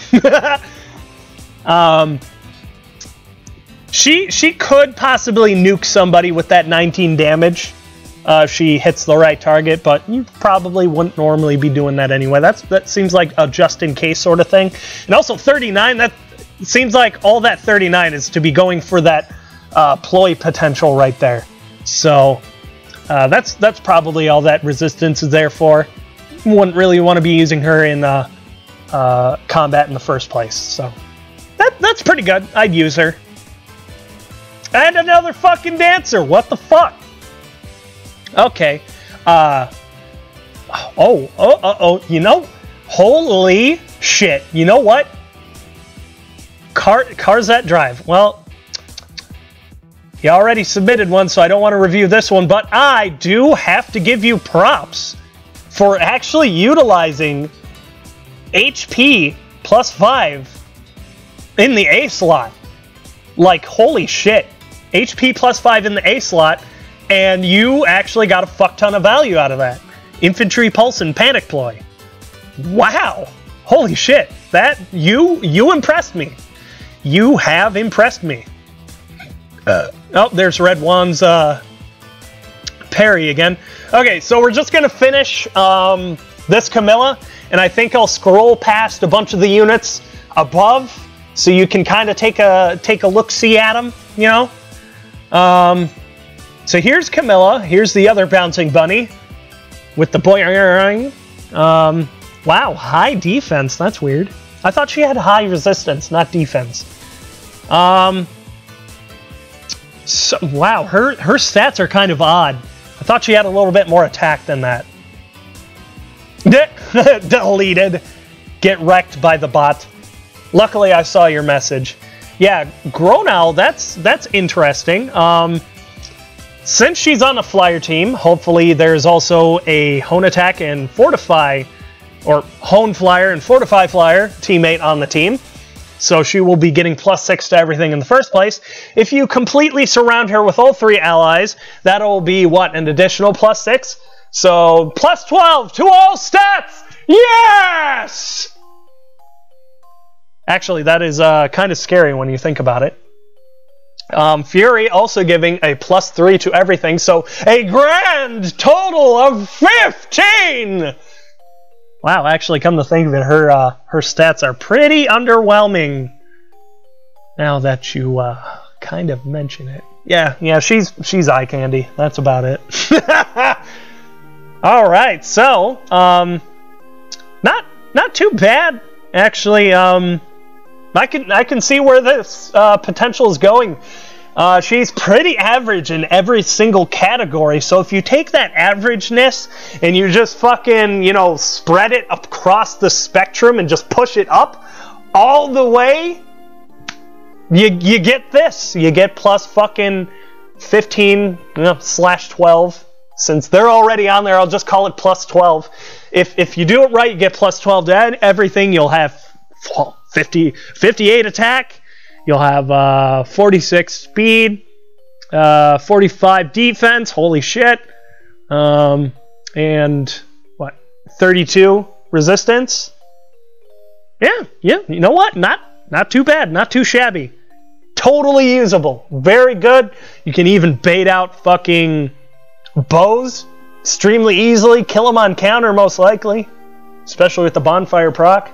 She could possibly nuke somebody with that 19 damage. If she hits the right target, but you probably wouldn't normally be doing that anyway. That seems like a just-in-case sort of thing. And also 39, that seems like all that 39 is to be going for that ploy potential right there. So that's probably all that resistance is there for. Wouldn't really want to be using her in combat in the first place. So that's pretty good. I'd use her. And another fucking dancer. What the fuck? Okay. You know, holy shit. You know what? Cars that drive. Well, you already submitted one, so I don't want to review this one, but I do have to give you props for actually utilizing HP +5 in the A slot. Like, holy shit. HP +5 in the A slot. And you actually got a fuck ton of value out of that. Infantry Pulse and Panic Ploy. Wow. Holy shit. You impressed me. You have impressed me. Oh, there's Red One's Peri again. Okay, so we're just going to finish this Camilla. And I think I'll scroll past a bunch of the units above, so you can kind of take a look-see at them, you know? So here's Camilla. Here's the other bouncing bunny with the boing. Wow, high defense. That's weird. I thought she had high resistance, not defense. So, wow, her stats are kind of odd. I thought she had a little bit more attack than that. Deleted. Get wrecked by the bot. Luckily, I saw your message. Yeah, Donnel, that's interesting. Since she's on a flyer team, hopefully there's also a Hone Attack and Fortify, or Hone Flyer and Fortify Flyer teammate on the team. so she will be getting +6 to everything in the first place. If you completely surround her with all 3 allies, that'll be, what, an additional +6? So, +12 to all stats! Yes! Actually, that is kind of scary when you think about it. Fury also giving a +3 to everything, so a grand total of 15! Wow, actually, come to think of it, her stats are pretty underwhelming. Now that you kind of mention it. Yeah, she's eye candy. That's about it. All right, so not too bad actually. I can see where this potential is going. She's pretty average in every single category, so if you take that averageness and you just fucking, you know, spread it across the spectrum and just push it up all the way, you get this. You get plus fucking 15, /12. Since they're already on there, I'll just call it +12. If you do it right, you get +12 to everything. You'll have 58 attack. You'll have 46 speed, 45 defense. Holy shit! And what? 32 resistance. Yeah. You know what? Not too bad. Not too shabby. Totally usable. Very good. You can even bait out fucking bows extremely easily. Kill them on counter most likely, especially with the bonfire proc.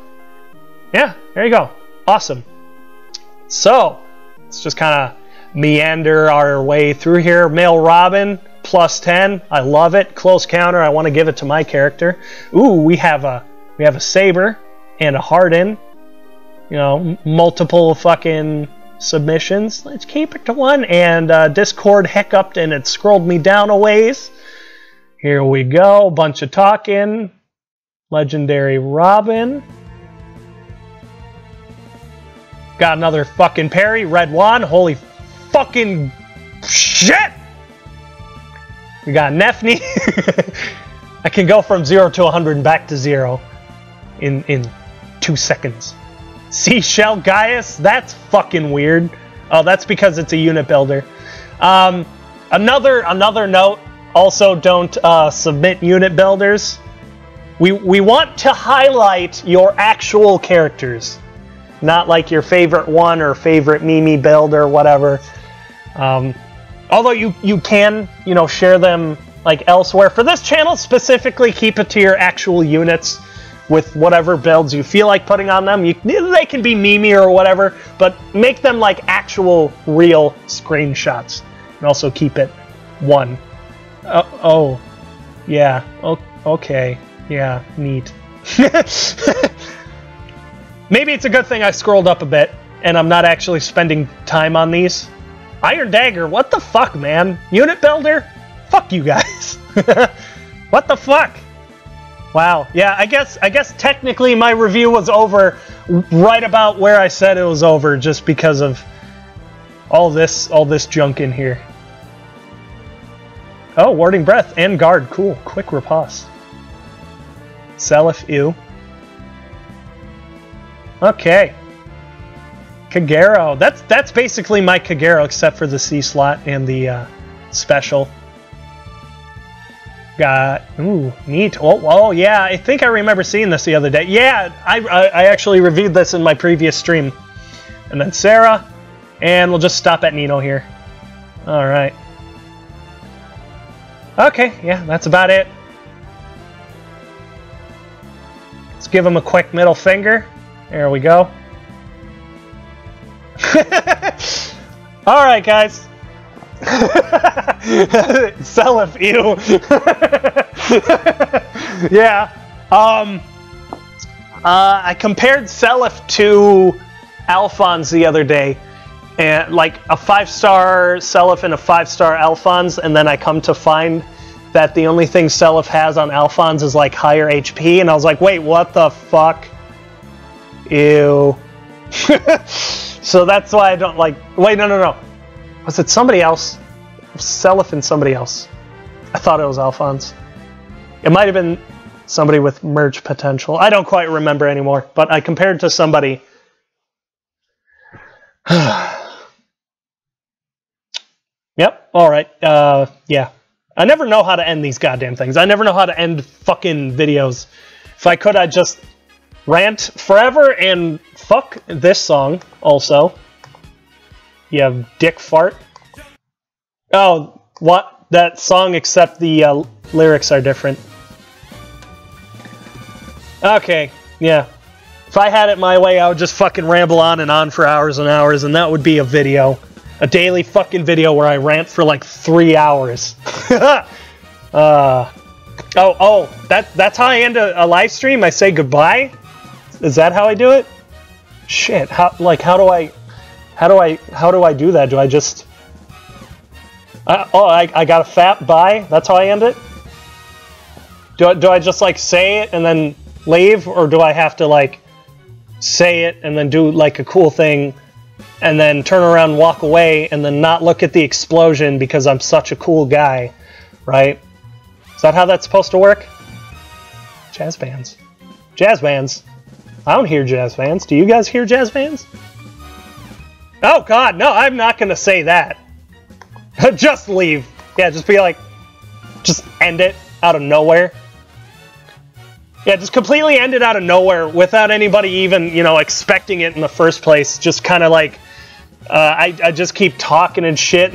Yeah, there you go. Awesome. So let's just kind of meander our way through here. Male Robin +10. I love it. Close counter. I want to give it to my character. Ooh, we have a Saber and a Harden. You know, multiple fucking submissions. Let's keep it to 1. And Discord hiccuped and it scrolled me down a ways. Here we go. Bunch of talking. Legendary Robin. Got another fucking Peri. Red wand. Holy fucking shit! We got Nefni. I can go from 0 to 100 and back to 0 in 2 seconds. Seashell Gaius, that's fucking weird. Oh, that's because it's a unit builder. Another note, also don't submit unit builders. We want to highlight your actual characters, not like your favorite one or favorite Mimi build or whatever. Although you can, share them like elsewhere. For this channel specifically, keep it to your actual units with whatever builds you feel like putting on them. They can be Mimi or whatever, but make them like actual real screenshots. And also keep it 1. Oh, yeah. Okay. Yeah, neat. Maybe it's a good thing I scrolled up a bit and I'm not actually spending time on these. Iron Dagger, what the fuck, man? Unit builder? Fuck you guys. What the fuck? Wow. Yeah, I guess technically my review was over right about where I said it was over, just because of all this junk in here. Oh, Warding Breath and Guard. Cool. Quick riposte. Seliph, ew. Okay. Kagero. That's basically my Kagero, except for the C slot and the special. Got, ooh, neat. Oh, yeah, I think I remember seeing this the other day. Yeah, I actually reviewed this in my previous stream. And then Sarah, and we'll just stop at Nino here. Alright. Okay, yeah, that's about it. Let's give him a quick middle finger. There we go. Alright, guys. Seliph, ew. Yeah. I compared Seliph to Alphonse the other day, and like a 5-star Seliph and a 5-star Alphonse, and then I come to find that the only thing Seliph has on Alphonse is like higher HP, and I was like, wait, what the fuck? Ew. So that's why I don't like. Wait, no. Was it somebody else? Seliph and somebody else. I thought it was Alphonse. It might have been somebody with merge potential. I don't quite remember anymore, but I compared to somebody. Yep, alright. Yeah. I never know how to end these goddamn things. I never know how to end fucking videos. If I could, I'd just rant forever and fuck this song also. You dick fart. Oh, what? That song, except the lyrics are different. Okay, yeah. If I had it my way, I would just fucking ramble on and on for hours and hours, and that would be a video. A daily fucking video where I rant for like 3 hours. That's how I end a live stream? I say goodbye? Is that how I do it? Shit, how do I do that? Do I just... I got a fat bye? That's how I end it? Do I just like say it and then leave, or do I have to like say it and then do like a cool thing and then turn around and walk away and then not look at the explosion because I'm such a cool guy, right? Is that how that's supposed to work? Jazz bands. Jazz bands. I don't hear jazz bands. Do you guys hear jazz bands? Oh god, no, I'm not gonna say that. Just leave. Yeah, just be like, just end it out of nowhere. Yeah, just completely end it out of nowhere without anybody even, you know, expecting it in the first place. Just kind of like, I just keep talking and shit.